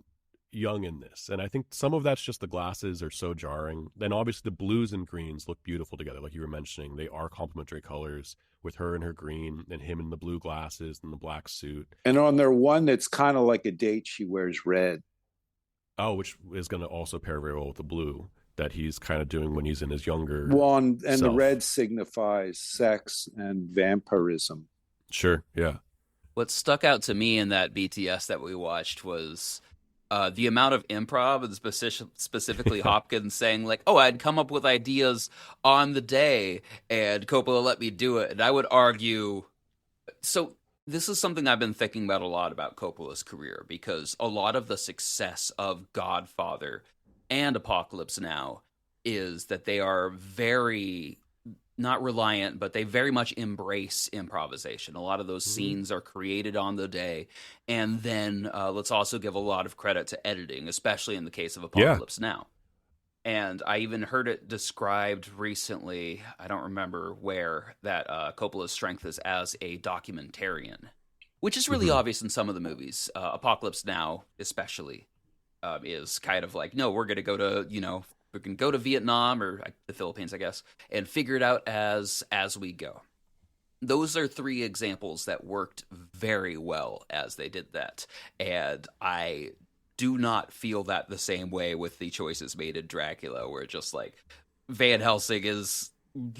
young in this. And I think some of that's just the glasses are so jarring. Then obviously the blues and greens look beautiful together. Like you were mentioning, they are complementary colors with her in her green and him in the blue glasses and the black suit. And on their one that's kind of like a date, she wears red. Oh, which is going to also pair very well with the blue that he's kind of doing when he's in his younger one. And self. the red signifies sex and vampirism. Sure, yeah. What stuck out to me in that BTS that we watched was the amount of improv, and specifically Hopkins saying like, oh, I'd come up with ideas on the day and Coppola let me do it. And I would argue, so this is something I've been thinking about a lot about Coppola's career, because a lot of the success of Godfather and Apocalypse Now is that they are very not reliant, but they very much embrace improvisation. A lot of those scenes are created on the day. And then let's also give a lot of credit to editing, especially in the case of Apocalypse Now. And I even heard it described recently, I don't remember where, that Coppola's strength is as a documentarian, which is really obvious in some of the movies. Apocalypse Now, especially, is kind of like, no, we're going to go to, we can go to Vietnam or the Philippines, I guess, and figure it out as we go. Those are 3 examples that worked very well as they did that. And I do not feel that the same way with the choices made in Dracula, where just like Van Helsing is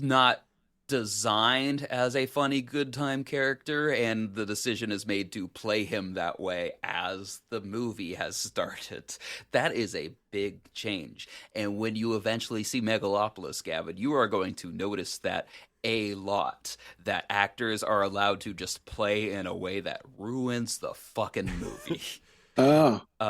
not designed as a funny good time character, and the decision is made to play him that way as the movie has started. That is a big change. And when you eventually see Megalopolis, Gavin, you are going to notice that a lot, that actors are allowed to just play in a way that ruins the fucking movie.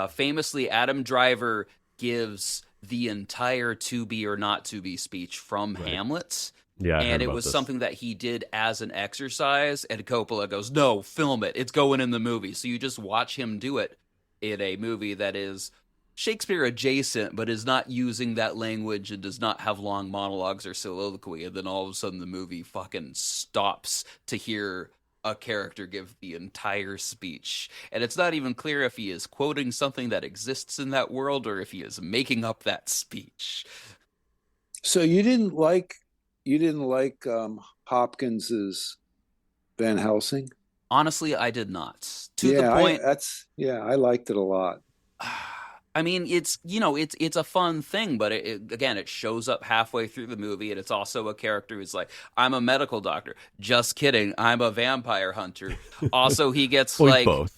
Famously, Adam Driver gives the entire to be or not to be speech from Hamlet. Yeah, and it was something that he did as an exercise, and Coppola goes, no, film it. It's going in the movie. So you just watch him do it in a movie that is Shakespeare adjacent, but is not using that language and does not have long monologues or soliloquy. And then all of a sudden the movie fucking stops to hear a character give the entire speech. And it's not even clear if he is quoting something that exists in that world or if he is making up that speech. So you didn't like Hopkins's Van Helsing? Honestly, I did not. To the point, I liked it a lot. I mean, it's a fun thing, but it shows up halfway through the movie, and it's also a character who's like, I'm a medical doctor. Just kidding. I'm a vampire hunter. Also, he gets like both.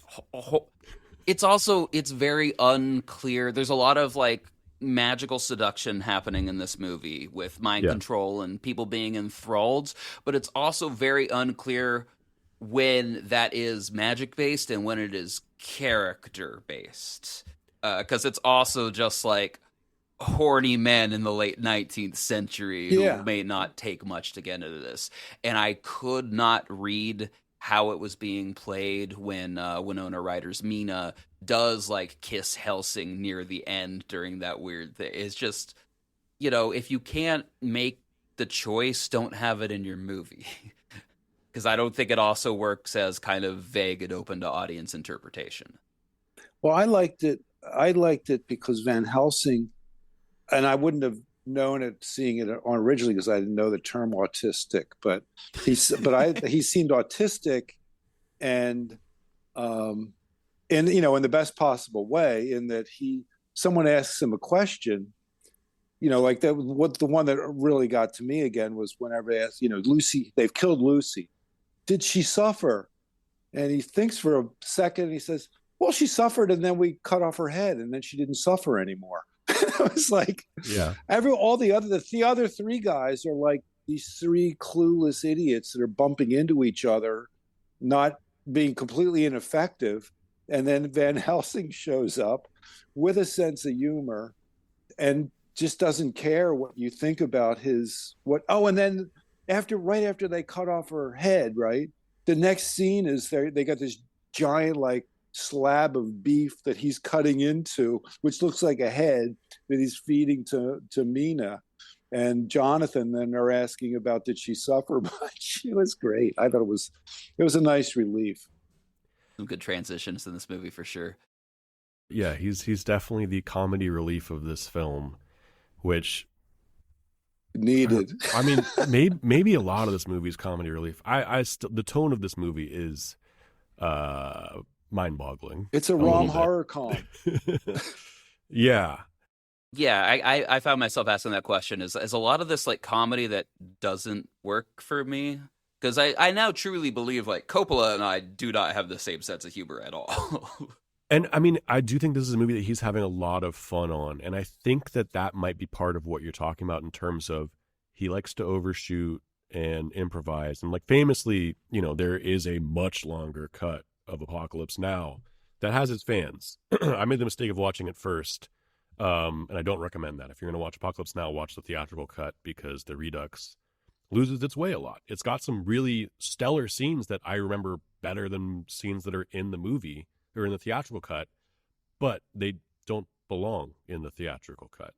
It's very unclear. There's a lot of like magical seduction happening in this movie with mind control and people being enthralled, but it's also very unclear when that is magic based and when it is character based. Because it's also just like horny men in the late 19th century who may not take much to get into this. And I could not read how it was being played when Winona Ryder's Mina does like kiss Helsing near the end during that weird thing. It's just, if you can't make the choice, don't have it in your movie. Because I don't think it also works as kind of vague and open to audience interpretation. Well, I liked it because Van Helsing, and I wouldn't have known it seeing it on originally because I didn't know the term autistic, but he seemed autistic and in the best possible way, in that someone asks him a question, like that. What the one that really got to me again was whenever they asked, Lucy, they've killed Lucy. Did she suffer? And he thinks for a second and he says, well, she suffered and then we cut off her head and then she didn't suffer anymore. I was like, the other 3 guys are like these 3 clueless idiots that are bumping into each other, not being completely ineffective. And then Van Helsing shows up with a sense of humor and just doesn't care what you think about and then right after they cut off her head, right? The next scene is they got this giant like slab of beef that he's cutting into, which looks like a head that he's feeding to Mina. And Jonathan then are asking about, did she suffer much? It was great. I thought it was a nice relief. Some good transitions in this movie for sure. Yeah, he's definitely the comedy relief of this film, which needed. I mean, maybe a lot of this movie is comedy relief. The tone of this movie is mind-boggling. It's a rom horror com. Yeah. I found myself asking that question. Is a lot of this like comedy that doesn't work for me? Because I now truly believe like Coppola and I do not have the same sense of humor at all. And I mean, I do think this is a movie that he's having a lot of fun on. And I think that might be part of what you're talking about in terms of he likes to overshoot and improvise. And like famously, there is a much longer cut of Apocalypse Now that has its fans. I made the mistake of watching it first. And I don't recommend that. If you're going to watch Apocalypse Now, watch the theatrical cut because the Redux loses its way a lot. It's got some really stellar scenes that I remember better than scenes that are in the movie or in the theatrical cut, but they don't belong in the theatrical cut.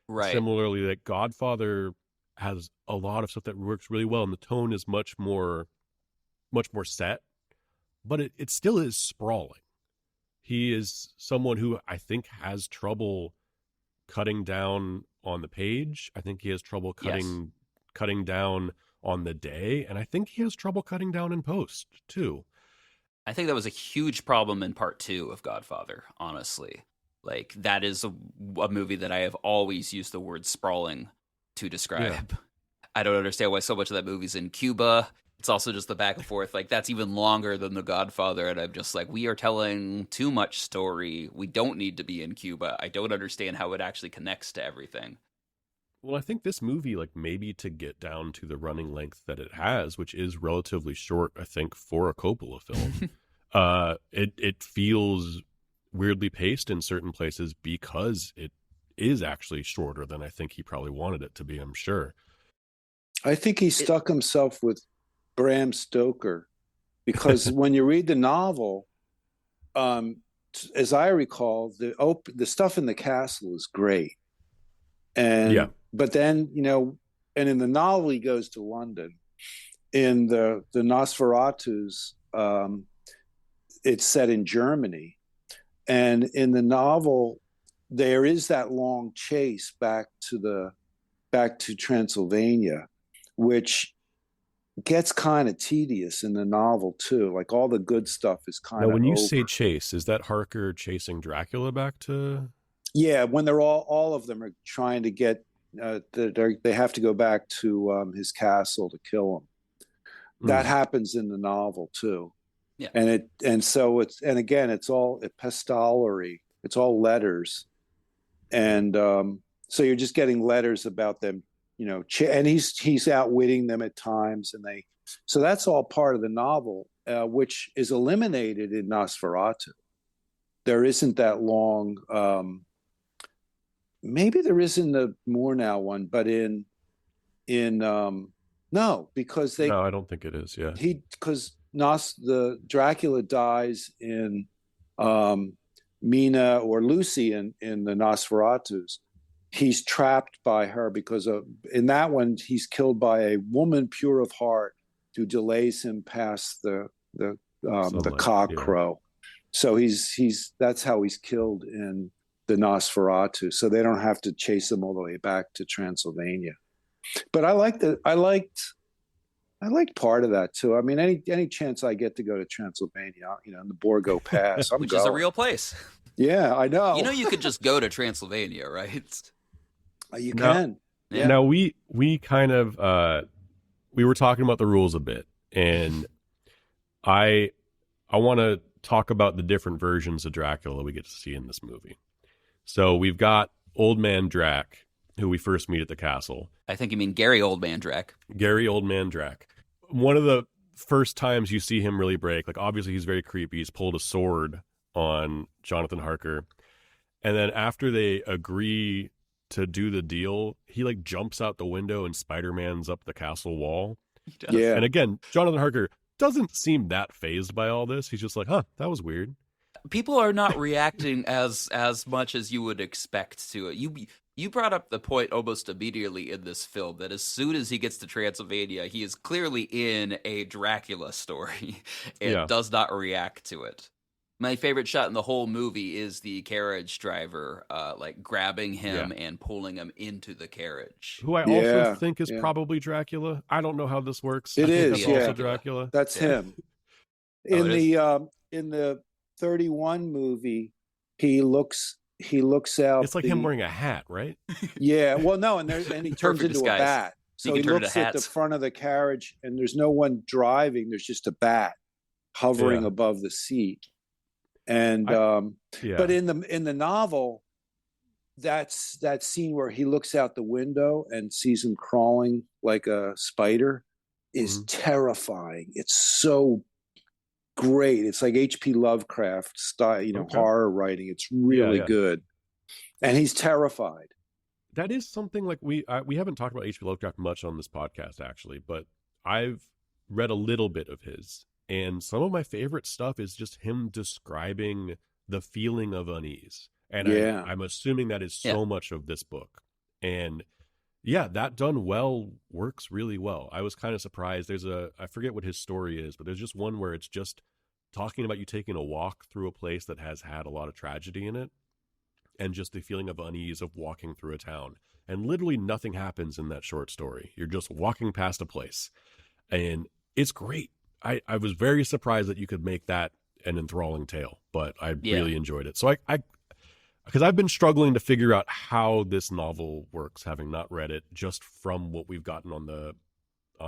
Right. Similarly, like Godfather has a lot of stuff that works really well, and the tone is much more set, but it still is sprawling. He is someone who I think has trouble cutting down on the page. I think he has trouble cutting down on the day, and I think he has trouble cutting down in post too. I think that was a huge problem in part 2 of Godfather, honestly. Like, that is a movie that I have always used the word sprawling to describe. I don't understand why so much of that movie's in Cuba. It's also just the back and forth. Like, that's even longer than The Godfather. And I'm just like, we are telling too much story. We don't need to be in Cuba. I don't understand how it actually connects to everything. Well, I think this movie, like, maybe to get down to the running length that it has, which is relatively short, I think, for a Coppola film, it feels weirdly paced in certain places because it is actually shorter than I think he probably wanted it to be, I'm sure. I think he stuck himself with Bram Stoker, because when you read the novel, as I recall, the stuff in the castle is great. And but then, and in the novel he goes to London. In the Nosferatus, it's set in Germany. And in the novel, there is that long chase back to Transylvania, which gets kind of tedious in the novel too. Like, all the good stuff is kind of Now, when you over. say chase, is that Harker chasing Dracula back to? Yeah, when they're all of them are trying to get, they have to go back to his castle to kill him. That happens in the novel too. Yeah, and so it's all epistolary. It's all letters, and so you're just getting letters about them, and he's outwitting them at times, so that's all part of the novel, which is eliminated in Nosferatu. There isn't that long. Maybe there is in the Murnau one, but no, because No, I don't think it is. Yeah, because the Dracula dies in Mina or Lucy in the Nosferatus. He's trapped by her because in that one he's killed by a woman pure of heart who delays him past the cock crow. So that's how he's killed in the Nosferatu. So they don't have to chase him all the way back to Transylvania. But I liked part of that too. I mean, any chance I get to go to Transylvania, in the Borgo Pass, I'm which going. is a real place. Yeah, I know. You could just go to Transylvania, right? You can. Yeah. Now we kind of we were talking about the rules a bit, and I want to talk about the different versions of Dracula we get to see in this movie. So we've got Old Man Drac, who we first meet at the castle. I think you mean Gary Oldman Drac. Gary Oldman Drac. One of the first times you see him really break, like, obviously he's very creepy. He's pulled a sword on Jonathan Harker. And then after they agree to do the deal, he like jumps out the window and Spider-Man's up the castle wall. He does. Yeah. And again, Jonathan Harker doesn't seem that fazed by all this. He's just like, that was weird. People are not reacting as much as you would expect to it. You brought up the point almost immediately in this film that as soon as he gets to Transylvania, he is clearly in a Dracula story and does not react to it. My favorite shot in the whole movie is the carriage driver, like grabbing him and pulling him into the carriage. Who I also think is probably Dracula. I don't know how this works. It is that's also Dracula. That's him. In the 31 movie, he looks out. It's like him wearing a hat, right? Yeah. Well, no, and he turns into disguise. a bat. So he looks at the front of the carriage, and there's no one driving. There's just a bat hovering above the seat. And but in the novel, that's that scene where he looks out the window and sees him crawling like a spider is terrifying. It's so great. It's like H.P. Lovecraft style, horror writing. It's really good. And he's terrified. That is something like we haven't talked about H.P. Lovecraft much on this podcast, actually, but I've read a little bit of his. And some of my favorite stuff is just him describing the feeling of unease. And I'm assuming that is so much of this book. And that done well works really well. I was kind of surprised. I forget what his story is, but there's just one where it's just talking about you taking a walk through a place that has had a lot of tragedy in it, and just the feeling of unease of walking through a town. And literally nothing happens in that short story. You're just walking past a place. And it's great. I was very surprised that you could make that an enthralling tale, but I really enjoyed it. So because I've been struggling to figure out how this novel works, having not read it, just from what we've gotten on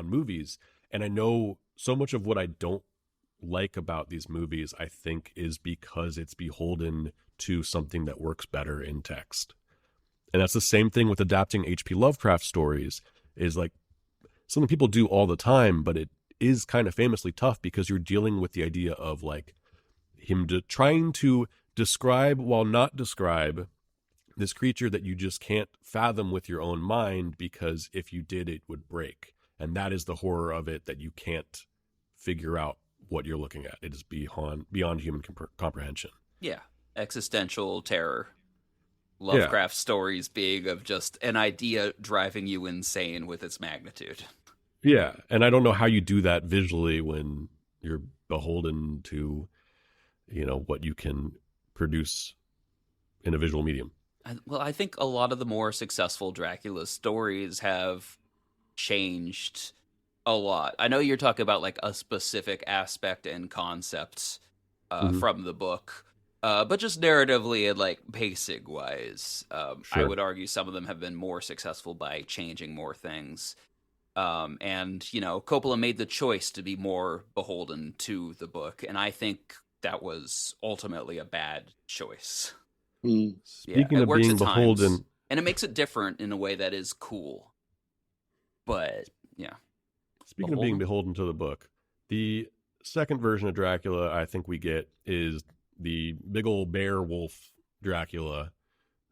movies. And I know so much of what I don't like about these movies, I think, is because it's beholden to something that works better in text. And that's the same thing with adapting H.P. Lovecraft stories, is like something people do all the time, but it is kind of famously tough because you're dealing with the idea of like him trying to describe while not describe this creature that you just can't fathom with your own mind, because if you did, it would break. And that is the horror of it, that you can't figure out what you're looking at. It is beyond human comprehension. Yeah. Existential terror. Lovecraft stories being of just an idea driving you insane with its magnitude. Yeah. And I don't know how you do that visually when you're beholden to, what you can produce in a visual medium. Well, I think a lot of the more successful Dracula stories have changed a lot. I know you're talking about like a specific aspect and concepts from the book, but just narratively and like pacing wise, I would argue some of them have been more successful by changing more things. And Coppola made the choice to be more beholden to the book, and I think that was ultimately a bad choice. Speaking of being beholden, and it makes it different in a way that is cool. But speaking of being beholden to the book, the second version of Dracula I think we get is the big old bear wolf Dracula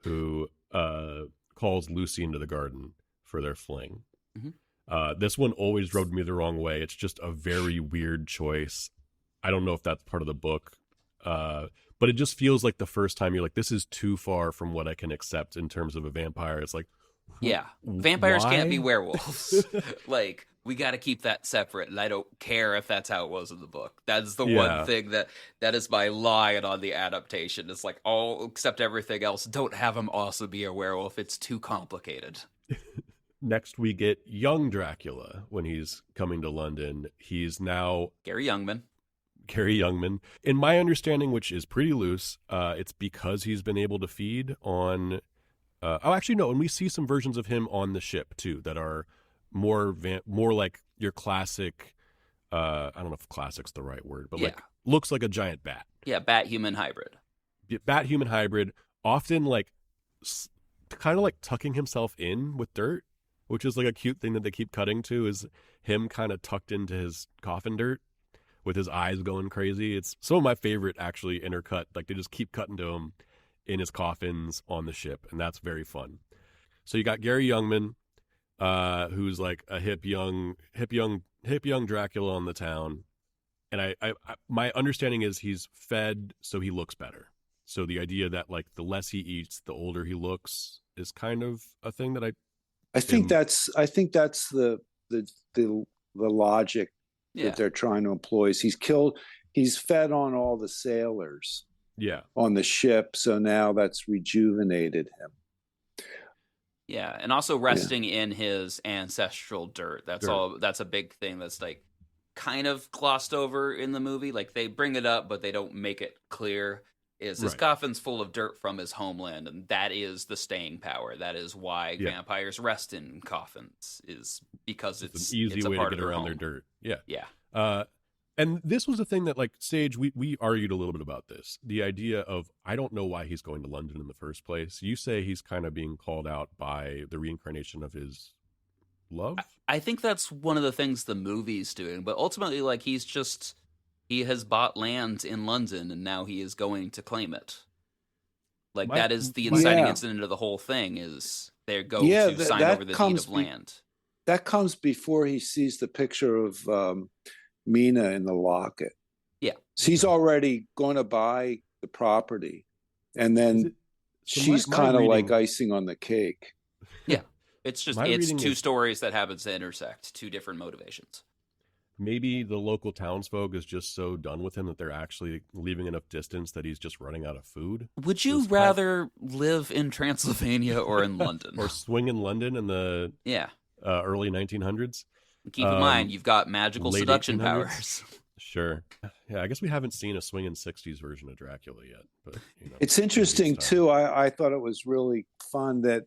who calls Lucy into the garden for their fling. This one always rubbed me the wrong way. It's just a very weird choice. I don't know if that's part of the book, but it just feels like the first time you're like, this is too far from what I can accept in terms of a vampire. It's like, vampires can't be werewolves. Like, we got to keep that separate, and I don't care if that's how it was in the book. That's the one thing that is my line on the adaptation. It's like, all except everything else, don't have him also be a werewolf. It's too complicated. Next, we get young Dracula when he's coming to London. He's now Gary Youngman. In my understanding, which is pretty loose, it's because he's been able to feed on... and we see some versions of him on the ship, too, that are more like your classic... I don't know if classic's the right word, but like looks like a giant bat. Yeah, bat-human hybrid. Bat-human hybrid, often like kind of like tucking himself in with dirt, which is like a cute thing that they keep cutting to, is him kind of tucked into his coffin dirt with his eyes going crazy. It's some of my favorite, actually, intercut. Like, they just keep cutting to him in his coffins on the ship, and that's very fun. So you got Gary Youngman, who's like a hip young Dracula on the town, and I my understanding is he's fed so he looks better. So the idea that like the less he eats, the older he looks is kind of a thing that I think that's the logic that they're trying to employ. Is he's fed on all the sailors on the ship, so now that's rejuvenated him. Yeah, and also resting in his ancestral dirt. That's a big thing that's like kind of glossed over in the movie. Like, they bring it up, but they don't make it clear. His coffin's full of dirt from his homeland, and that is the staying power. That is why vampires rest in coffins, is because it's an easy way to get around their dirt. Yeah. And this was a thing that, like, Sage, we argued a little bit about this. The idea of, I don't know why he's going to London in the first place. You say he's kind of being called out by the reincarnation of his love? I think that's one of the things the movie's doing, but ultimately, like, he has bought land in London, and now he is going to claim it. Like, that is the inciting incident of the whole thing, is they go to sign over the deed of land. That comes before he sees the picture of Mina in the locket. Yeah. So he's already going to buy the property, and then she's kind of like icing on the cake. Yeah. It's just, it's two stories that happen to intersect, two different motivations. maybe the local townsfolk is just so done with him that they're actually leaving enough distance that he's just running out of food. Would you rather live in Transylvania or in London? Or swing in London in the early 1900s? Keep in mind, you've got magical seduction 1800s? powers. Sure. Yeah, I guess we haven't seen a swinging 60s version of Dracula yet. But it's interesting, too. I thought it was really fun that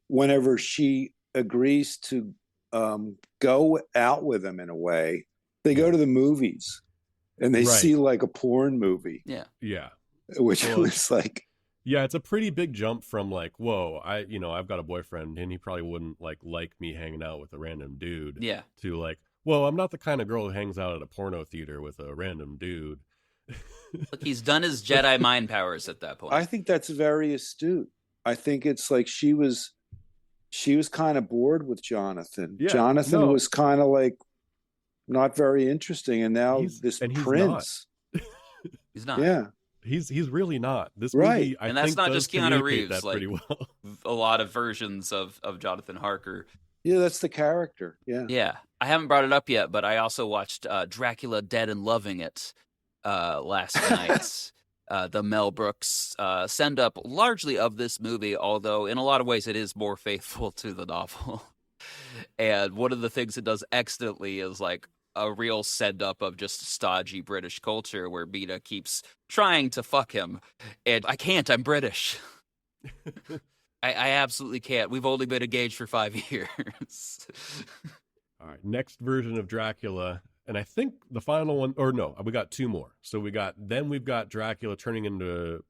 whenever she agrees to go out with him in a way, they go to the movies and they see like a porn movie. Yeah. Which was like... Yeah, it's a pretty big jump from like, whoa, I've got a boyfriend and he probably wouldn't like me hanging out with a random dude. Yeah. To like, well, I'm not the kind of girl who hangs out at a porno theater with a random dude. Look, he's done his Jedi mind powers at that point. I think that's very astute. I think it's like she was kind of bored with Jonathan. Yeah, Jonathan was kind of like not very interesting, and now this prince. He's not. Yeah. He's really not. This right. movie, I and that's think, not just Keanu Reeves. That like, pretty well. A lot of versions of Jonathan Harker. Yeah, that's the character. Yeah. Yeah. I haven't brought it up yet, but I also watched Dracula Dead and Loving It last night. The Mel Brooks send-up largely of this movie, although in a lot of ways it is more faithful to the novel. And one of the things it does excellently is like a real send-up of just stodgy British culture where Mina keeps trying to fuck him. And I can't, I'm British. I absolutely can't. We've only been engaged for 5 years. All right, next version of Dracula, and I think the final one, or no, we got two more. So we've got Dracula turning into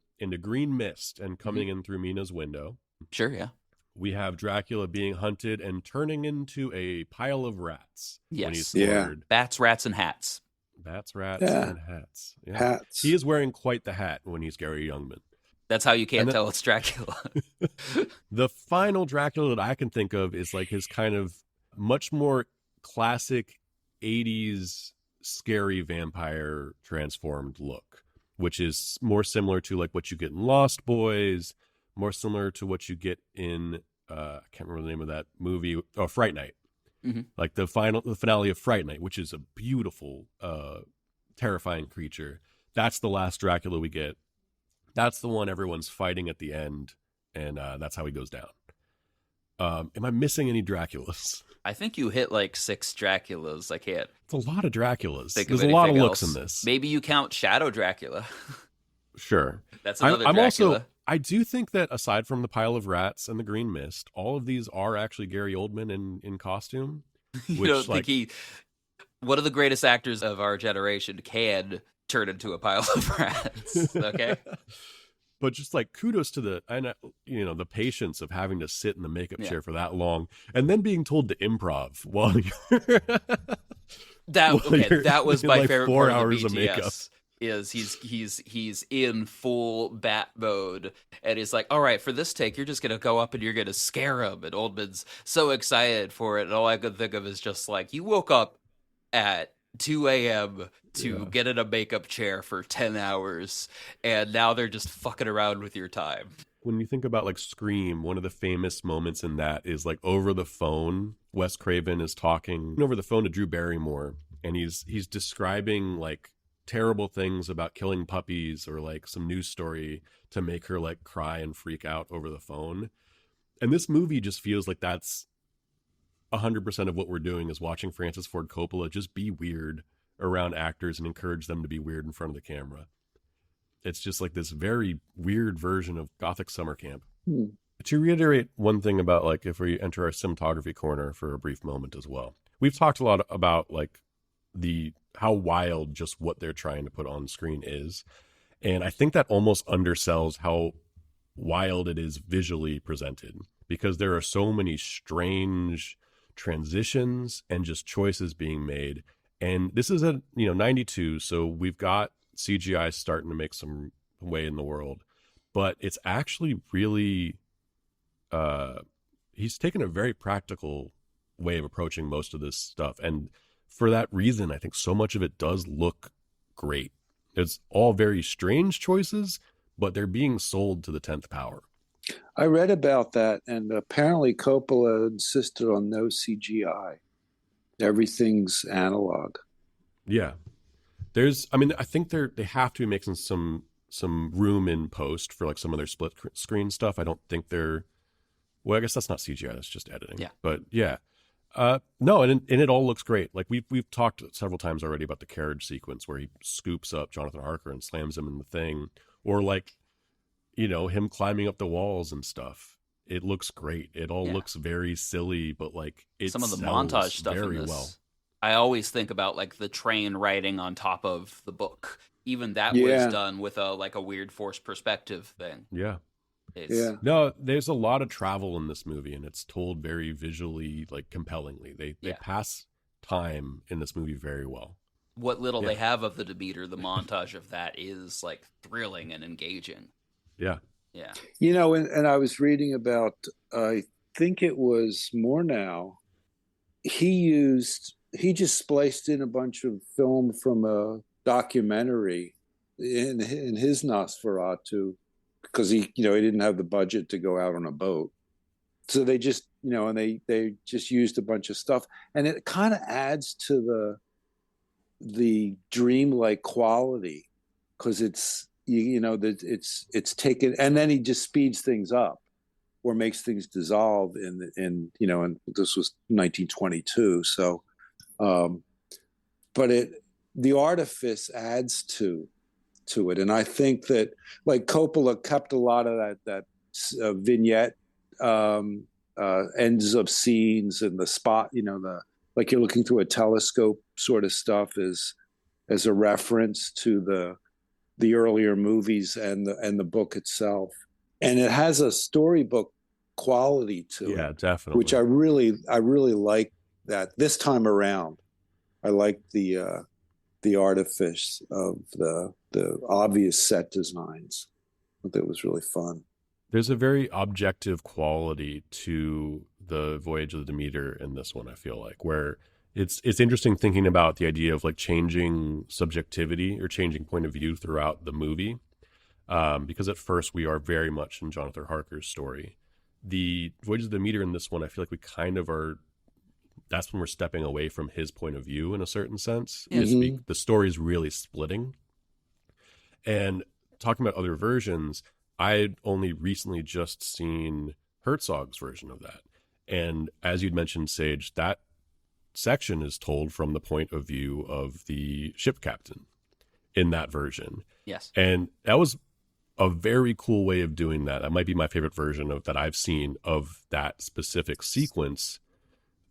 green mist and coming in through Mina's window. Sure, yeah. We have Dracula being hunted and turning into a pile of rats. Yes. When he's slaughtered. Bats, rats, and hats. Bats, rats, and hats. Yeah. Hats. He is wearing quite the hat when he's Gary Youngman. That's how you can't tell it's Dracula. The final Dracula that I can think of is like his kind of much more classic 80s scary vampire transformed look, which is more similar to like what you get in Lost Boys, more similar to what you get in I can't remember the name of that movie, Fright Night. Mm-hmm. Like the finale of Fright Night, which is a beautiful terrifying creature. That's the last Dracula we get. That's the one everyone's fighting at the end, and that's how he goes down. Am I missing any Draculas? I think you hit like 6 Draculas. I can't. It's a lot of Draculas. There's a lot of looks else. in this. Maybe you count Shadow Dracula. Sure. That's another Dracula. I do think that aside from the pile of rats and the green mist, all of these are actually Gary Oldman in costume. You don't think one of the greatest actors of our generation can turn into a pile of rats, okay? But just like kudos to the patience of having to sit in the makeup chair for that long and then being told to improv while you're that was my like favorite 4 part hours of the BTS. of makeup. Is he's in full bat mode and he's like, all right, for this take you're just gonna go up and you're gonna scare him, and Oldman's so excited for it, and all I could think of is just like, you woke up at 2 a.m. to get in a makeup chair for 10 hours and now they're just fucking around with your time. When you think about like Scream, one of the famous moments in that is like over the phone, Wes Craven is talking over the phone to Drew Barrymore, and he's describing like terrible things about killing puppies or like some news story to make her like cry and freak out over the phone. And this movie just feels like that's 100% of what we're doing, is watching Francis Ford Coppola just be weird around actors and encourage them to be weird in front of the camera. It's just like this very weird version of Gothic summer camp. To reiterate one thing about like, if we enter our cinematography corner for a brief moment as well, we've talked a lot about like how wild just what they're trying to put on screen is. And I think that almost undersells how wild it is visually presented, because there are so many strange transitions and just choices being made. And this is 92, so we've got CGI starting to make some way in the world, but it's actually really he's taken a very practical way of approaching most of this stuff, and for that reason I think so much of it does look great. It's all very strange choices, but they're being sold to the 10th power. I read about that, and apparently Coppola insisted on no CGI. Everything's analog. Yeah. I think they have to be making some room in post for like some of their split screen stuff. I don't think well, I guess that's not CGI, that's just editing. Yeah. But yeah. No, and it all looks great. Like we've talked several times already about the carriage sequence where he scoops up Jonathan Harker and slams him in the thing, or like, him climbing up the walls and stuff. It looks great. It all looks very silly, but like some of the montage stuff very in this. Well. I always think about like the train riding on top of the book. Even that was done with a weird forced perspective thing. Yeah. Yeah. No, there's a lot of travel in this movie, and it's told very visually, like compellingly. They pass time in this movie very well. What little they have of the Demeter, the montage of that is like thrilling and engaging. Yeah. Yeah. And I was reading about, I think it was Murnau. He just spliced in a bunch of film from a documentary in his Nosferatu, because he didn't have the budget to go out on a boat. So they just, and they just used a bunch of stuff, and it kind of adds to the dreamlike quality, because it's, that it's taken, and then he just speeds things up or makes things dissolve and this was 1922. So, but the artifice adds to it. And I think that like Coppola kept a lot of that vignette ends of scenes and the spot, like you're looking through a telescope sort of stuff as a reference to the earlier movies and the book itself. And it has a storybook quality to it. Yeah, definitely. Which I really like that this time around. I like the artifice of the obvious set designs. I thought it was really fun. There's a very objective quality to the Voyage of the Demeter in this one, I feel like, where it's interesting thinking about the idea of like changing subjectivity or changing point of view throughout the movie. Because at first we are very much in Jonathan Harker's story. The Voyage of the Demeter in this one, I feel like we kind of are, that's when we're stepping away from his point of view in a certain sense. Mm-hmm. The story is really splitting. And talking about other versions, I'd only recently just seen Herzog's version of that. And as you'd mentioned, Sage, that section is told from the point of view of the ship captain in that version. Yes. And that was a very cool way of doing that. That might be my favorite version of that I've seen of that specific sequence.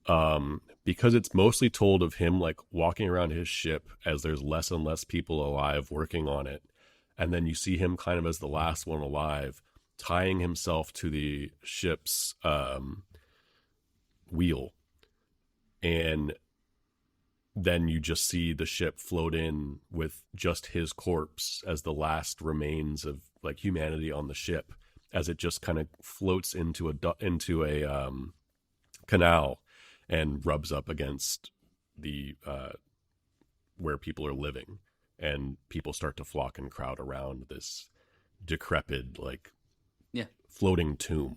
Because it's mostly told of him like walking around his ship as there's less and less people alive working on it. And then you see him kind of as the last one alive, tying himself to the ship's wheel. And then you just see the ship float in with just his corpse as the last remains of like humanity on the ship, as it just kind of floats into a canal and rubs up against the where people are living, and people start to flock and crowd around this decrepit floating tomb,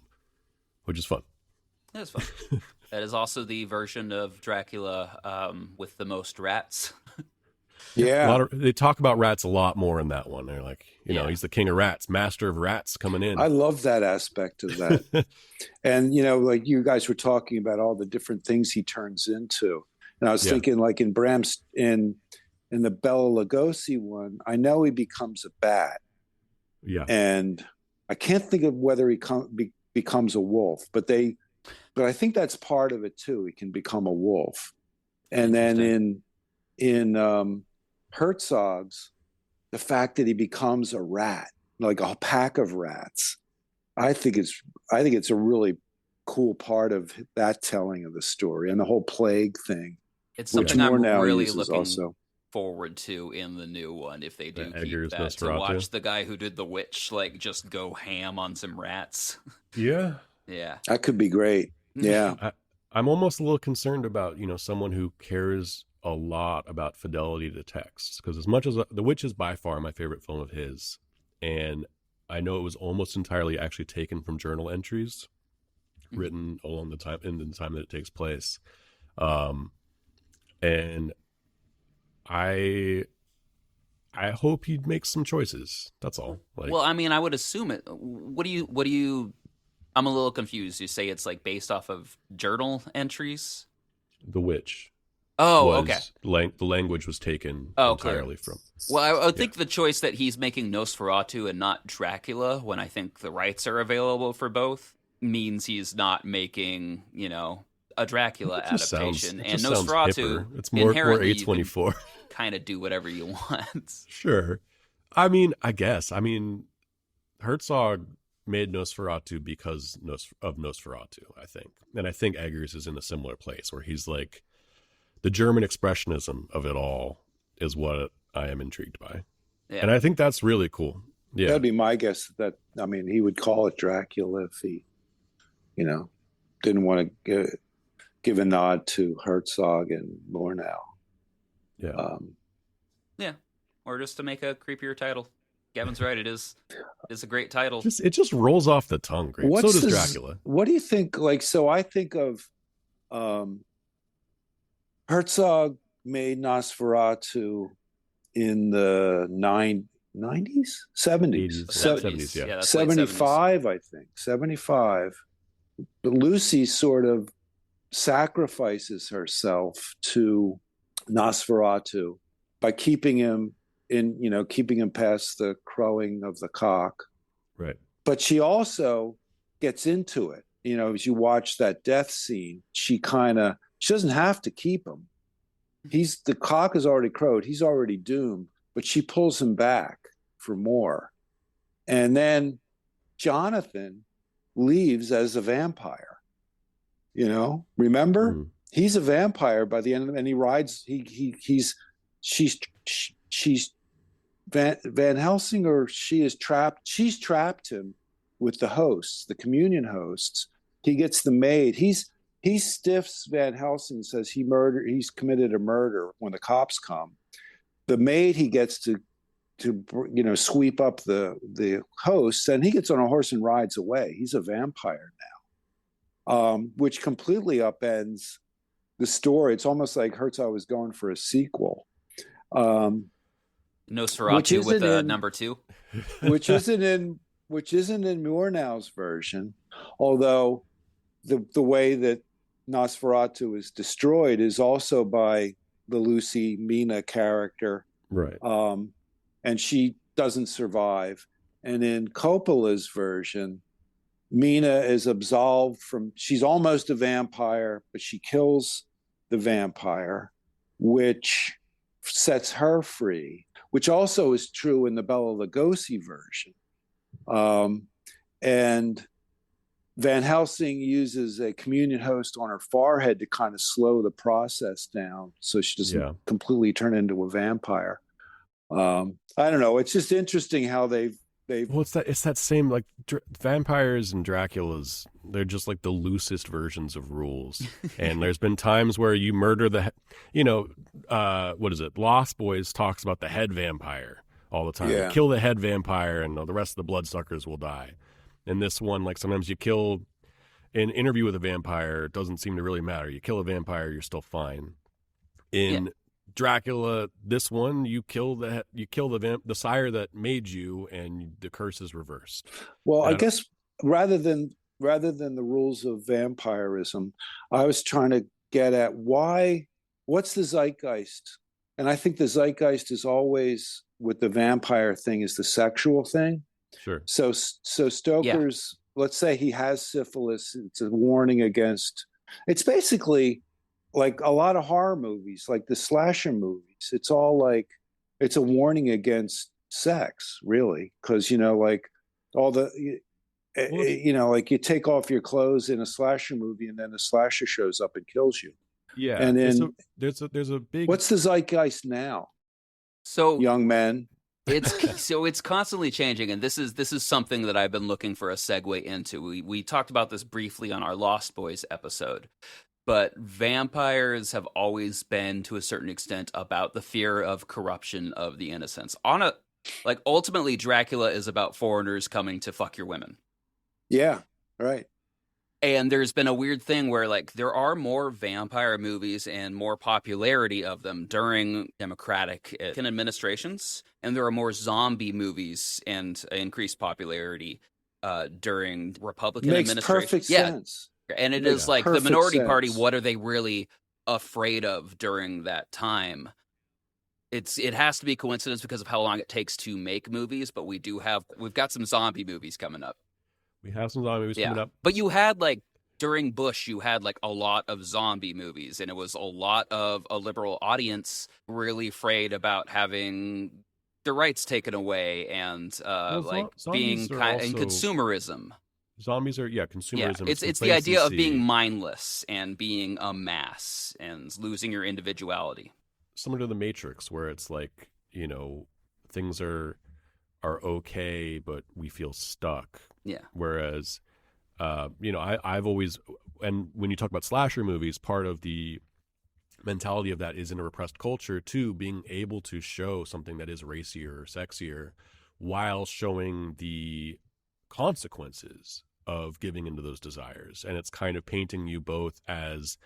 which is fun. It was fun. That is also the version of Dracula with the most rats. Yeah. They talk about rats a lot more in that one. They're like, he's the king of rats, master of rats coming in. I love that aspect of that. And, like you guys were talking about all the different things he turns into. And I was thinking like in Bram's, in the Bela Lugosi one, I know he becomes a bat. Yeah. And I can't think of whether he becomes a wolf, but I think that's part of it too. He can become a wolf. And then in Herzog's, the fact that he becomes a rat, like a pack of rats, I think it's a really cool part of that telling of the story, and the whole plague thing. It's something I'm really looking also forward to in the new one, if they do keep Eggers that, to Nosferatu. watch the guy who did The Witch just go ham on some rats. Yeah. Yeah. That could be great. Yeah. I'm almost a little concerned about, someone who cares a lot about fidelity to text, because as much as The Witch is by far my favorite film of his, and I know it was almost entirely actually taken from journal entries written along in the time that it takes place. And I hope he makes some choices. That's all. Like, Well, I mean, I would assume it. What do you? I'm a little confused. You say it's like based off of journal entries. The Witch Oh, was okay. the language was taken Oh, clear. entirely from. Well, I would think the choice that he's making Nosferatu and not Dracula, when I think the rights are available for both, means he's not making, a Dracula It just adaptation. sounds, it And just sounds Nosferatu, hipper. It's more inherently, A24. kind of do whatever you want. Sure. I mean, I guess. I mean, Herzog made Nosferatu because of Nosferatu, I think. And I think Eggers is in a similar place where he's like, the German expressionism of it all is what I am intrigued by. Yeah. And I think that's really cool. Yeah. That'd be my guess. That, I mean, he would call it Dracula if he, didn't want to give a nod to Herzog and Murnau. Yeah. Yeah. Or just to make a creepier title. Gavin's right. It's a great title. It just rolls off the tongue great. So does Dracula. What do you think? Like, so I think of Herzog made Nosferatu in the 90s, 70s, 70s, yeah. That's late 75, I think, 75. But Lucy sort of sacrifices herself to Nosferatu by keeping him past the crowing of the cock. Right. But she also gets into it. As you watch that death scene, she doesn't have to keep him. The cock is already crowed. He's already doomed, but she pulls him back for more. And then Jonathan leaves as a vampire. Remember? Mm. He's a vampire by the end of it, and he rides. She's Van Helsing, or she is trapped. She's trapped him with the hosts, the communion hosts. He gets the maid. He stiffs Van Helsing, says he's committed a murder when the cops come. The maid he gets to sweep up the hosts, and he gets on a horse and rides away. He's a vampire now, which completely upends the story. It's almost like Herzog was going for a sequel. Nosferatu with number 2, which isn't in Murnau's version, although the way that Nosferatu is destroyed is also by the Lucy Mina character, right? And she doesn't survive. And in Coppola's version, Mina is absolved she's almost a vampire, but she kills the vampire, which sets her free, which also is true in the Bela Lugosi version. And Van Helsing uses a communion host on her forehead to kind of slow the process down so she doesn't completely turn into a vampire. I don't know. It's just interesting how they've well, it's that same, like, vampires and Draculas, they're just like the loosest versions of rules. And there's been times where you murder what is it? Lost Boys talks about the head vampire all the time. Yeah. You kill the head vampire and the rest of the bloodsuckers will die. And this one, like, sometimes you kill an interview with a vampire, it doesn't seem to really matter. You kill a vampire, you're still fine. In Dracula, this one, you kill the sire that made you, and the curse is reversed. Well, I guess rather than the rules of vampirism, I was trying to get at what's the zeitgeist? And I think the zeitgeist is always, with the vampire thing, is the sexual thing. Sure. So Stoker's, let's say he has syphilis, it's a warning against, it's basically like a lot of horror movies, like the slasher movies. It's all like, it's a warning against sex, really. Because, like all the, like you take off your clothes in a slasher movie and then the slasher shows up and kills you. Yeah. And then there's a big, what's the zeitgeist now? So young men. It's constantly changing, and this is something that I've been looking for a segue into. We talked about this briefly on our Lost Boys episode, but vampires have always been, to a certain extent, about the fear of corruption of the innocents. Ultimately, Dracula is about foreigners coming to fuck your women. Yeah, right. And there's been a weird thing where, like, there are more vampire movies and more popularity of them during Democratic administrations, and there are more zombie movies and increased popularity during Republican Makes administration. perfect sense. And it Makes is like the perfect minority party, sense. what are they really afraid of during that time? It has to be coincidence because of how long it takes to make movies, but we've got some zombie movies coming up. We have some zombie movies coming up. But you had, like, during Bush, you had, like, a lot of zombie movies, and it was a lot of a liberal audience really afraid about having their rights taken away and being kind and consumerism. Zombies are consumerism. Yeah, it's the idea of being mindless and being a mass and losing your individuality. Similar to the Matrix, where it's like, things are okay, but we feel stuck. Yeah. Whereas, I've always, and when you talk about slasher movies, part of the mentality of that is in a repressed culture too, being able to show something that is racier or sexier while showing the consequences of giving into those desires. And it's kind of painting you both as,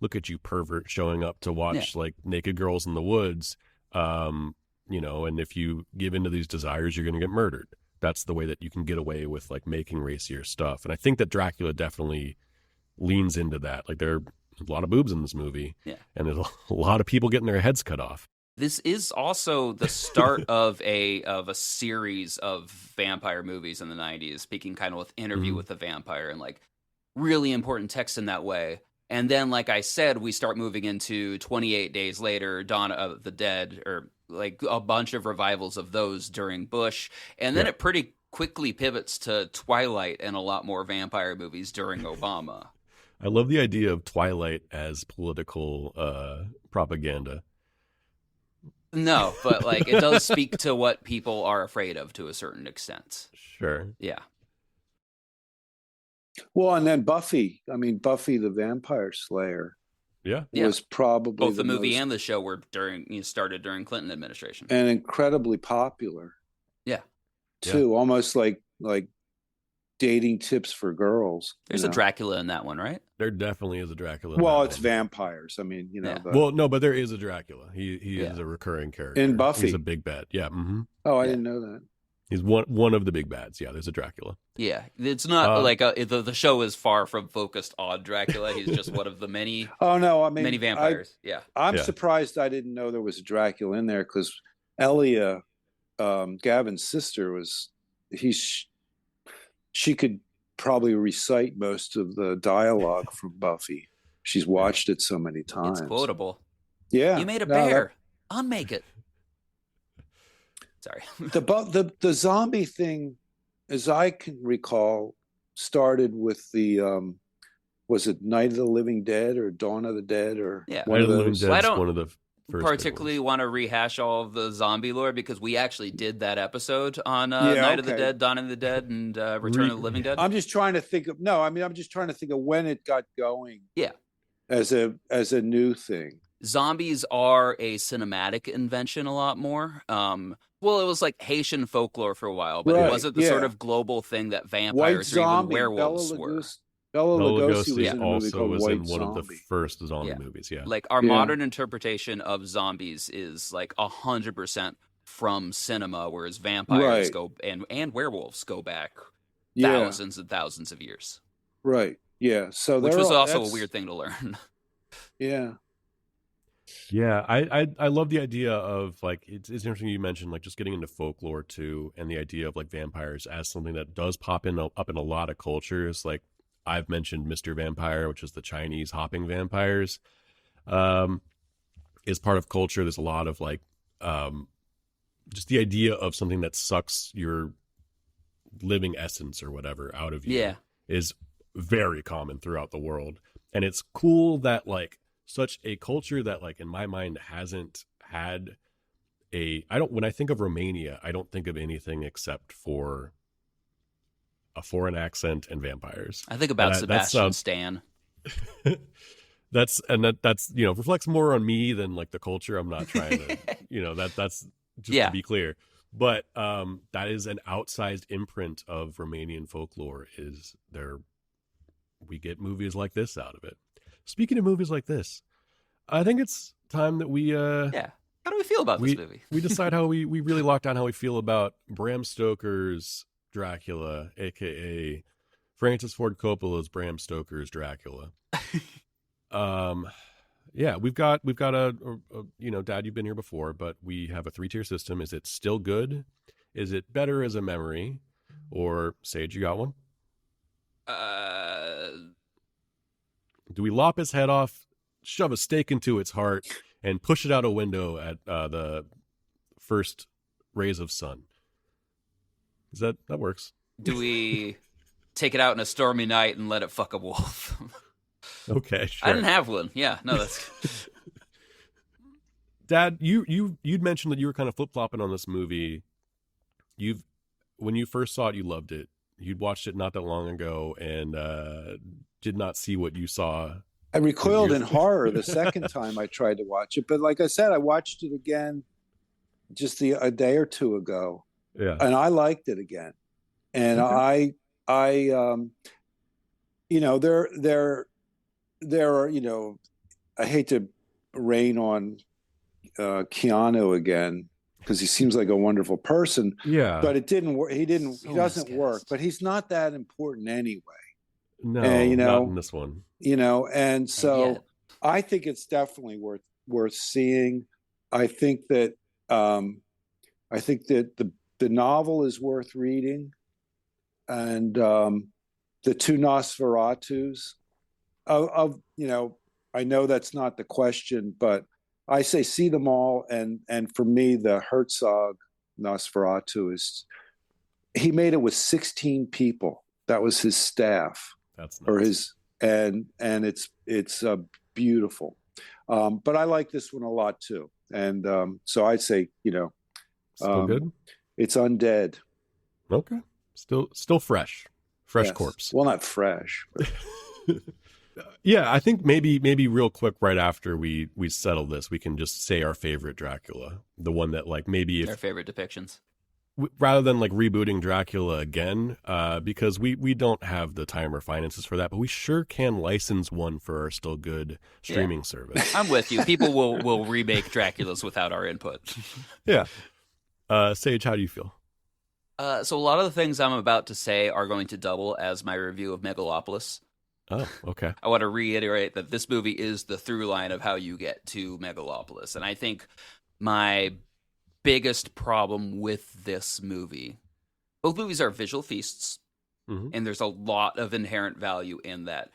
look at you pervert showing up to watch like naked girls in the woods, and if you give into these desires, you're going to get murdered. That's the way that you can get away with like making racier stuff. And I think that Dracula definitely leans into that. Like there are a lot of boobs in this movie, and there's a lot of people getting their heads cut off. This is also the start of a series of vampire movies in the 90s, speaking kind of with Interview with the Vampire and like really important text in that way. And then, like I said, we start moving into 28 Days Later, Dawn of the Dead, or like a bunch of revivals of those during Bush. And then it pretty quickly pivots to Twilight and a lot more vampire movies during Obama. I love the idea of Twilight as political propaganda. No, but like it does speak to what people are afraid of to a certain extent. Sure. Yeah. Well, and then Buffy the Vampire Slayer was probably both the movie and the show were started during Clinton administration. And incredibly popular. Yeah. Too. Almost like dating tips for girls. There's a Dracula in that one, right? There definitely is a Dracula. Well, it's vampires. I mean, well, no, but there is a Dracula. He is a recurring character. In Buffy. He's a big bad. Yeah. Mm-hmm. Oh, I didn't know that. He's one of the big bads. Yeah, there's a Dracula. Yeah, it's not like the show is far from focused on Dracula. He's just one of the many. Many vampires. I'm surprised I didn't know there was a Dracula in there because Elia, Gavin's sister, she could probably recite most of the dialogue from Buffy. She's watched it so many times. It's quotable. Yeah, you made a bear. Unmake it. Sorry. The zombie thing, as I can recall, started with the was it Night of the Living Dead or Dawn of the Dead or one of those? Well, I don't one of the first particularly want to rehash all of the zombie lore because we actually did that episode on Night of the Dead, Dawn of the Dead, and Return of the Living Dead. I'm just trying to think of I'm just trying to think of when it got going. Yeah. As a new thing. Zombies are a cinematic invention a lot more. Well, it was like Haitian folklore for a while, but it wasn't the sort of global thing that vampires or even werewolves were. Bela Lugosi was in a movie also called was White in one Zombie. of the first zombie movies. Yeah, like our modern interpretation of zombies is like 100% from cinema, whereas vampires go and werewolves go back thousands and thousands of years. Right. Yeah. So which was also a weird thing to learn. Yeah. Yeah, I love the idea of like it's interesting you mentioned like just getting into folklore too, and the idea of like vampires as something that does pop up in a lot of cultures. Like I've mentioned Mr. Vampire, which is the Chinese hopping vampires, is part of culture. There's a lot of like just the idea of something that sucks your living essence or whatever out of you is very common throughout the world, and it's cool that like such a culture that like in my mind hasn't had when I think of Romania, I don't think of anything except for a foreign accent and vampires. I think about Sebastian Stan. That's reflects more on me than like the culture. I'm not trying to, that's just to be clear. But that is an outsized imprint of Romanian folklore is their we get movies like this out of it. Speaking of movies like this, I think it's time that we Yeah. How do we feel about this movie? we decide how we really lock down how we feel about Bram Stoker's Dracula, aka Francis Ford Coppola's Bram Stoker's Dracula. Yeah, we've got a Dad, you've been here before, but we have a 3-tier system. Is it still good? Is it better as a memory? Or Sage, you got one? Do we lop his head off, shove a stake into its heart, and push it out a window at the first rays of sun? Is that works? Do we take it out in a stormy night and let it fuck a wolf? Okay, sure. I didn't have one. Yeah, no, that's Dad, you'd mentioned that you were kind of flip-flopping on this movie. When you first saw it, you loved it. You'd watched it not that long ago and did not see what you saw. I recoiled in horror the second time I tried to watch it, but like I said, I watched it again just a day or two ago. Yeah, and I liked it again. And okay. There are, I hate to rain on Keanu again because he seems like a wonderful person. Yeah, but it didn't work. He doesn't work. miscast. But he's not that important anyway. No, And, not in this one. And so yet. I think it's definitely worth seeing. I think that the novel is worth reading, and the two Nosferatus. I know that's not the question, but I say see them all, and for me, the Herzog Nosferatu he made it with 16 people. That was his staff, That's nuts. or his, and it's beautiful. But I like this one a lot too, and so I'd say Still good. It's undead. Okay, still fresh Yes. corpse. Well, not fresh. But... Yeah, I think maybe real quick right after we settle this, we can just say our favorite Dracula, the one that like maybe Our favorite depictions. rather than like rebooting Dracula again, because we don't have the time or finances for that, but we sure can license one for our still good streaming service. I'm with you. People will remake Draculas without our input. Yeah. Sage, how do you feel? So a lot of the things I'm about to say are going to double as my review of Megalopolis. Oh, okay. I want to reiterate that this movie is the through line of how you get to Megalopolis. And I think my biggest problem with this movie, both movies are visual feasts, and there's a lot of inherent value in that.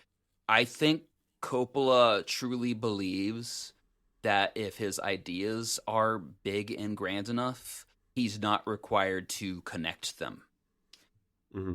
I think Coppola truly believes that if his ideas are big and grand enough, he's not required to connect them. Mm-hmm.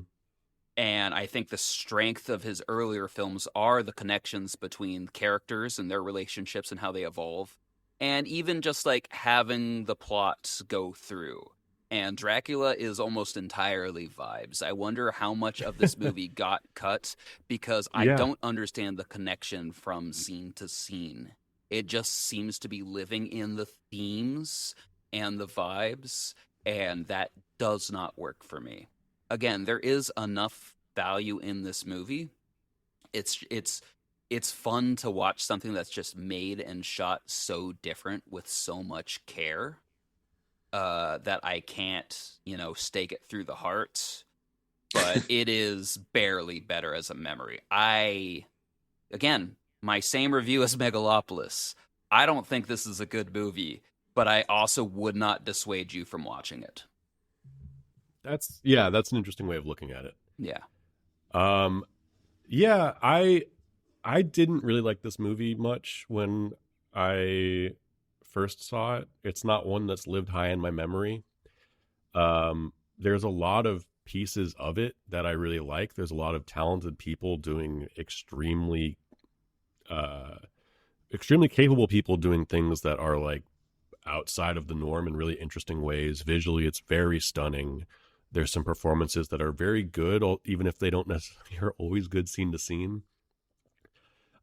And I think the strength of his earlier films are the connections between characters and their relationships and how they evolve. And even just like having the plot go through. And Dracula is almost entirely vibes. I wonder how much of this movie got cut because I don't understand the connection from scene to scene. It just seems to be living in the themes and the vibes, and that does not work for me. Again, there is enough value in this movie. It's fun to watch something that's just made and shot so different with so much care that I can't, stake it through the heart. But it is barely better as a memory. Again, my same review as Megalopolis. I don't think this is a good movie, but I also would not dissuade you from watching it. That's an interesting way of looking at it. Yeah. Yeah, I didn't really like this movie much when I first saw it. It's not one that's lived high in my memory. There's a lot of pieces of it that I really like. There's a lot of talented people doing extremely capable people doing things that are like outside of the norm in really interesting ways. Visually, it's very stunning. There's some performances that are very good, even if they don't necessarily are always good scene to scene.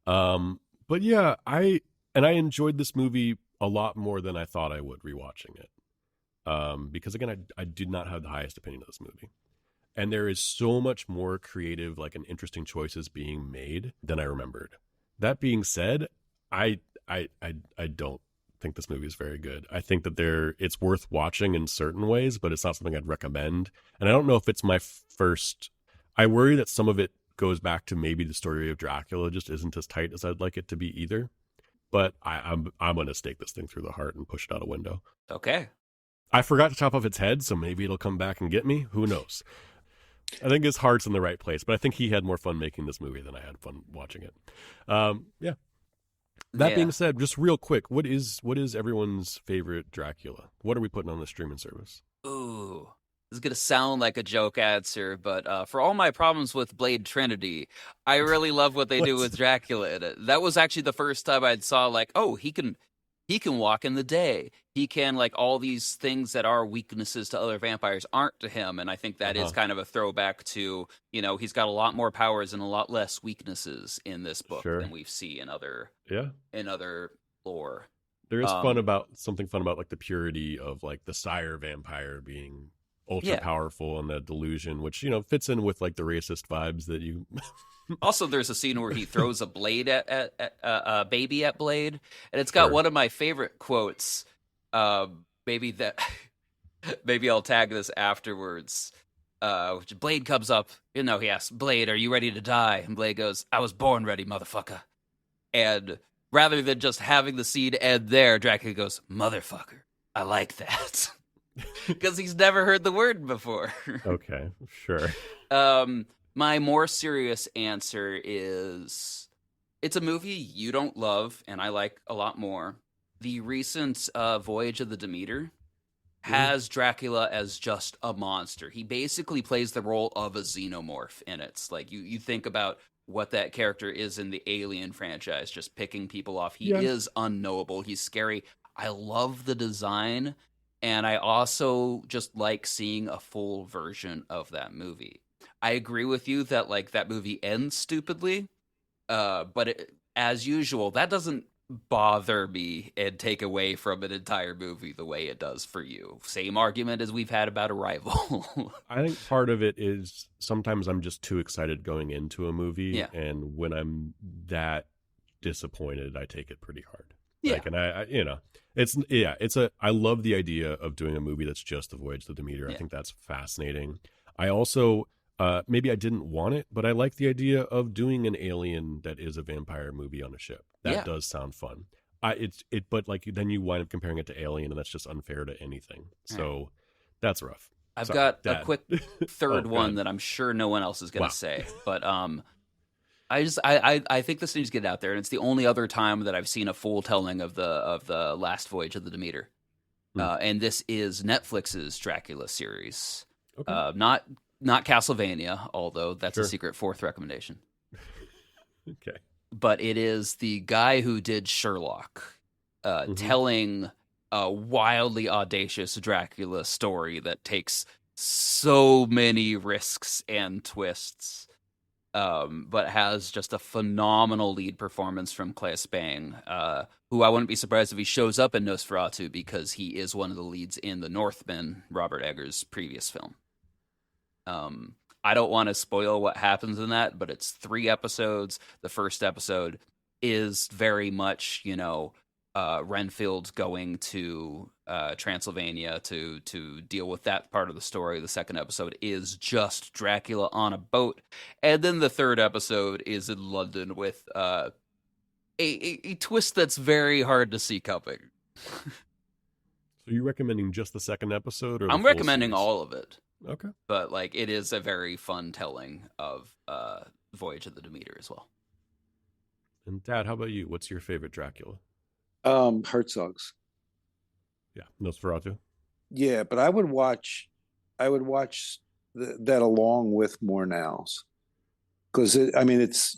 But yeah, I enjoyed this movie a lot more than I thought I would rewatching it. Because again, I did not have the highest opinion of this movie. And there is so much more creative, like, and interesting choices being made than I remembered. That being said, I don't think this movie is very good. I think that it's worth watching in certain ways, but it's not something I'd recommend. And I don't know if it's my first. I worry that some of it goes back to maybe the story of Dracula just isn't as tight as I'd like it to be either. But I'm going to stake this thing through the heart and push it out a window. Okay. I forgot to chop off its head, so maybe it'll come back and get me. Who knows? I think his heart's in the right place, but I think he had more fun making this movie than I had fun watching it. Yeah. That being said, just real quick, what is everyone's favorite Dracula? What are we putting on the streaming service? Ooh. This is going to sound like a joke answer, but for all my problems with Blade Trinity, I really love what they do with Dracula in it. That was actually the first time I saw, like, oh, he can walk in the day. He can, like, all these things that are weaknesses to other vampires aren't to him. And I think that is kind of a throwback to, he's got a lot more powers and a lot less weaknesses in this book than we've seen in other lore. There is something fun about like the purity of like the sire vampire being ultra powerful and the delusion, which, fits in with like the racist vibes that you Also, there's a scene where he throws a blade at a baby at Blade, and it's got one of my favorite quotes. Maybe I'll tag this afterwards. Blade comes up, he asks, Blade, are you ready to die? And Blade goes, I was born ready, motherfucker. And rather than just having the scene end there, Dracula goes, motherfucker. I like that. Because he's never heard the word before. Okay, sure. My more serious answer is it's a movie you don't love and I like a lot more. The recent Voyage of the Demeter has Dracula as just a monster. He basically plays the role of a xenomorph in it. It's like you think about what that character is in the Alien franchise, just picking people off. He is unknowable. He's scary. I love the design, and I also just like seeing a full version of that movie. I agree with you that like that movie ends stupidly, but as usual, that doesn't bother me and take away from an entire movie the way it does for you. Same argument as we've had about Arrival. I think part of it is sometimes I'm just too excited going into a movie, and when I'm that disappointed, I take it pretty hard. Yeah, like, and I love the idea of doing a movie that's just the Voyage of the Demeter. I think that's fascinating. I also maybe I didn't want it, but I like the idea of doing an alien that is a vampire movie on a ship. That does sound fun. But like then you wind up comparing it to Alien, and that's just unfair to anything. So that's rough. I've got a quick third one that I'm sure no one else is going to say, but I think this needs to get out there, and it's the only other time that I've seen a full telling of the last Voyage of the Demeter, and this is Netflix's Dracula series. Okay. Not Castlevania, although that's a secret fourth recommendation. Okay. But it is the guy who did Sherlock telling a wildly audacious Dracula story that takes so many risks and twists, but has just a phenomenal lead performance from Claes Bang, who I wouldn't be surprised if he shows up in Nosferatu because he is one of the leads in The Northman, Robert Eggers' previous film. I don't want to spoil what happens in that, but it's 3 episodes. The first episode is very much, Renfield going to Transylvania to deal with that part of the story. The second episode is just Dracula on a boat. And then the third episode is in London with a twist that's very hard to see coming. So you recommending just the second episode? Or I'm recommending all of it. Okay. But like it is a very fun telling of Voyage of the Demeter as well. And Dad, how about you? What's your favorite Dracula? Herzog's. Yeah, Nosferatu. Yeah, but I would watch that along with Murnau's, because it's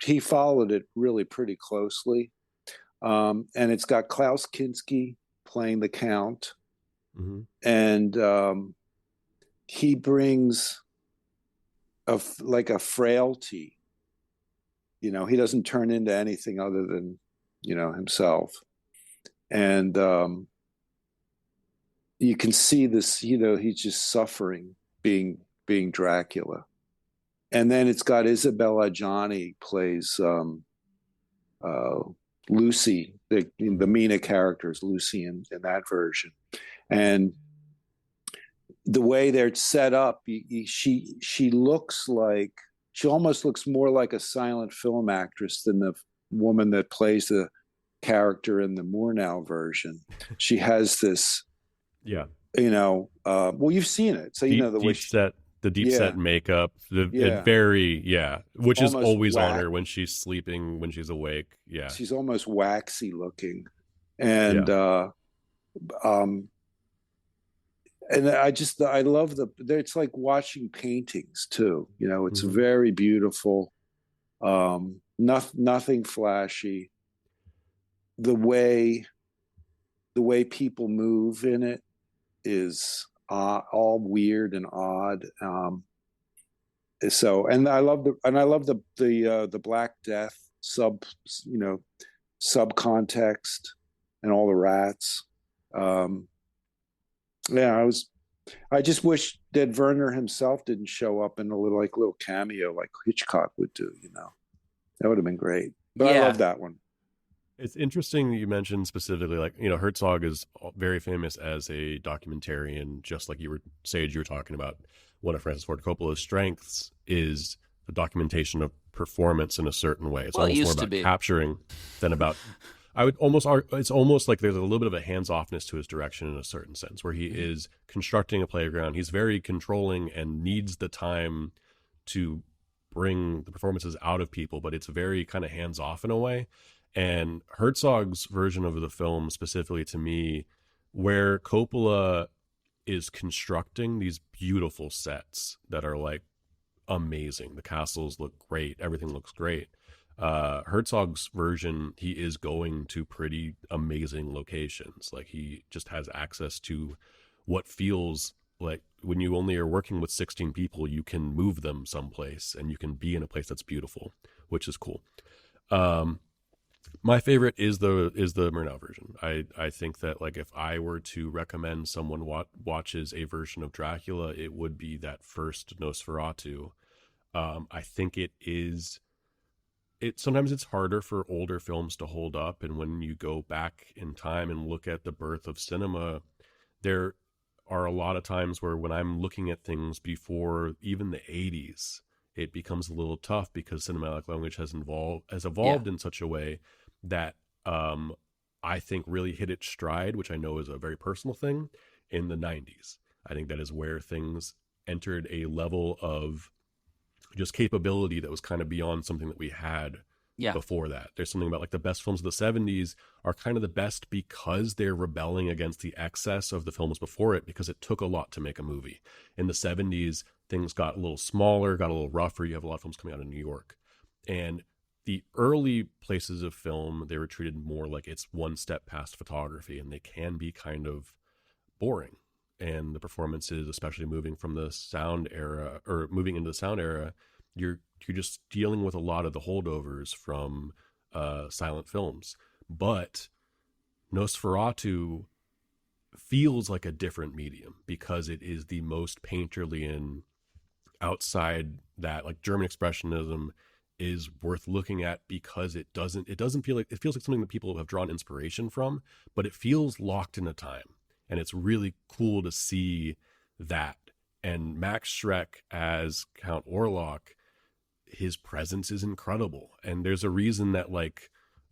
he followed it really pretty closely, and it's got Klaus Kinski playing the Count, and he brings a frailty. He doesn't turn into anything other than himself, and you can see this. He's just suffering being being Dracula. And then it's got Isabella Adjani plays Lucy, the Mina character is Lucy in that version. And the way they're set up, she looks like, she almost looks more like a silent film actress than the woman that plays the character in the Murnau version. She has this, Yeah. Well, you've seen it, so you know the way the deep set makeup, which is Almost always on her when she's sleeping, when she's awake. Yeah, she's almost waxy looking, and and I love it's like watching paintings too. It's very beautiful. Nothing flashy. The way people move in it is all weird and odd. And I love the Black Death subcontext and all the rats. I just wish that Werner himself didn't show up in a little cameo like Hitchcock would do. That would have been great. But I love that one. It's interesting that you mentioned specifically, Herzog is very famous as a documentarian, just like you were talking about. One of Francis Ford Coppola's strengths is the documentation of performance in a certain way. It's almost more about capturing than about. It's almost like there's a little bit of a hands-offness to his direction in a certain sense, where he is constructing a playground. He's very controlling and needs the time to bring the performances out of people, but it's very kind of hands-off in a way. And Herzog's version of the film, specifically to me, where Coppola is constructing these beautiful sets that are amazing. The castles look great. Everything looks great. Herzog's version, he is going to pretty amazing locations. He just has access to what feels like when you only are working with 16 people, you can move them someplace and you can be in a place that's beautiful, which is cool. My favorite is the Murnau version. I think that if I were to recommend someone watches a version of Dracula, it would be that first Nosferatu. I think sometimes it's harder for older films to hold up, and when you go back in time and look at the birth of cinema, there are a lot of times where when I'm looking at things before even the 80s, it becomes a little tough because cinematic language has evolved in such a way that I think really hit its stride, which I know is a very personal thing, in the 90s. I think that is where things entered a level of just capability that was kind of beyond something that we had before that. There's something about the best films of the 70s are kind of the best because they're rebelling against the excess of the films before it, because it took a lot to make a movie. In the 70s, things got a little smaller, got a little rougher. You have a lot of films coming out of New York. And the early places of film, they were treated more like it's one step past photography, and they can be kind of boring. And the performances, especially moving from the sound era or moving into the sound era, you're just dealing with a lot of the holdovers from silent films. But Nosferatu feels like a different medium because it is the most painterly and outside that, German expressionism is worth looking at because it doesn't feel like, it feels like something that people have drawn inspiration from, but it feels locked in a time. And it's really cool to see that. And Max Schreck as Count Orlok, his presence is incredible. And there's a reason that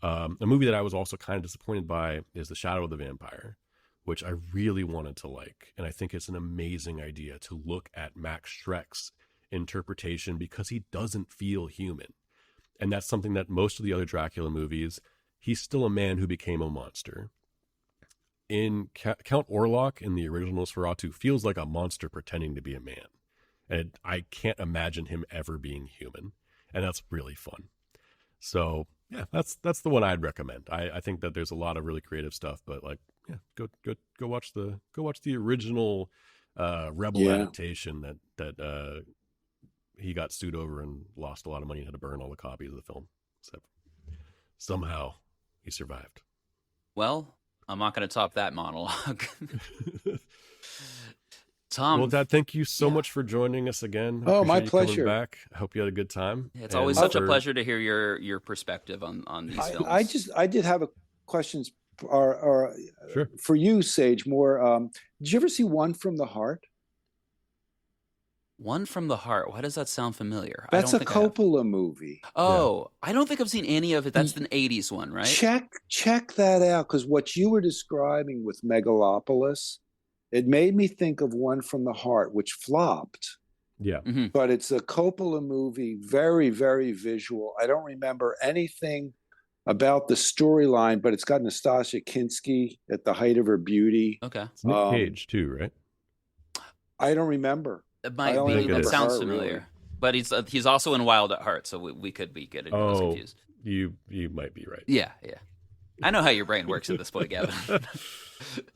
a movie that I was also kind of disappointed by is The Shadow of the Vampire, which I really wanted to like. And I think it's an amazing idea to look at Max Schreck's interpretation because he doesn't feel human. And that's something that most of the other Dracula movies, he's still a man who became a monster. In Count Orlok in the original Nosferatu feels like a monster pretending to be a man. And I can't imagine him ever being human. And that's really fun. So yeah, that's the one I'd recommend. I think that there's a lot of really creative stuff, but go watch the original Rebel adaptation that he got sued over and lost a lot of money and had to burn all the copies of the film. So somehow he survived. Well, I'm not going to top that monologue. Tom, Well, Dad, thank you so much for joining us again. Oh, my Appreciate you coming pleasure. back. I hope you had a good time. it's always such a pleasure to hear your perspective on these films. I did have a questions or Sure. for you, Sage. More. Did you ever see One from the Heart? One from the Heart. Why does that sound familiar? That's I a don't think I have. Coppola movie. Oh, I don't think I've seen any of it. That's the 80s one, right? Check that out, because what you were describing with Megalopolis, it made me think of One from the Heart, which flopped. Yeah. Mm-hmm. But it's a Coppola movie, very, very visual. I don't remember anything about the storyline, but it's got Nastassja Kinski at the height of her beauty. Okay. It's Nick Cage too, right? I don't remember. It might only be. think it That is. sounds Her, familiar. really. But he's also in Wild at Heart, so we could be getting those confused. You might be right. Yeah. I know how your brain works at this point, Gavin.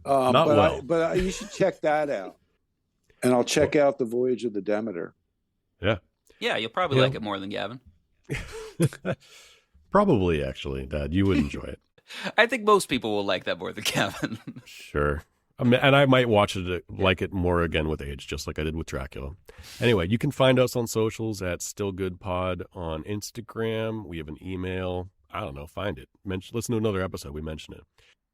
Not well. But you should check that out. And I'll check out The Voyage of the Demeter. Yeah. Yeah, you'll probably like it more than Gavin. Probably, actually, Dad. You would enjoy it. I think most people will like that more than Gavin. Sure. I mean, and I might watch it, like it more again with age, just like I did with Dracula. Anyway, you can find us on socials at StillGoodPod on Instagram. We have an email. I don't know. Find it. Listen to another episode. We mention it.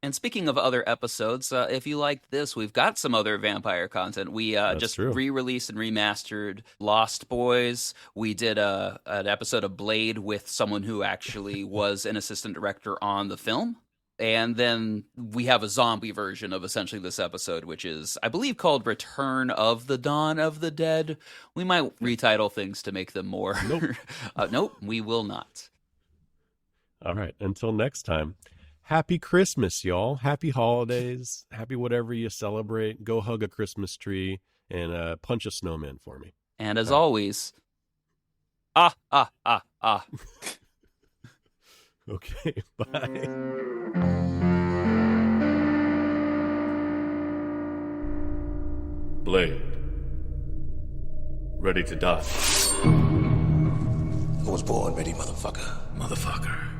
And speaking of other episodes, if you liked this, we've got some other vampire content. We just re-released and remastered Lost Boys. We did an episode of Blade with someone who actually was an assistant director on the film. And then we have a zombie version of essentially this episode, which is, I believe, called Return of the Dawn of the Dead. We might retitle things to make them more. Nope. Nope, we will not. All right. Until next time. Happy Christmas, y'all. Happy holidays. Happy whatever you celebrate. Go hug a Christmas tree and punch a snowman for me. And as always, ah. Okay, bye. Blade. Ready to die. I was born ready, motherfucker. Motherfucker.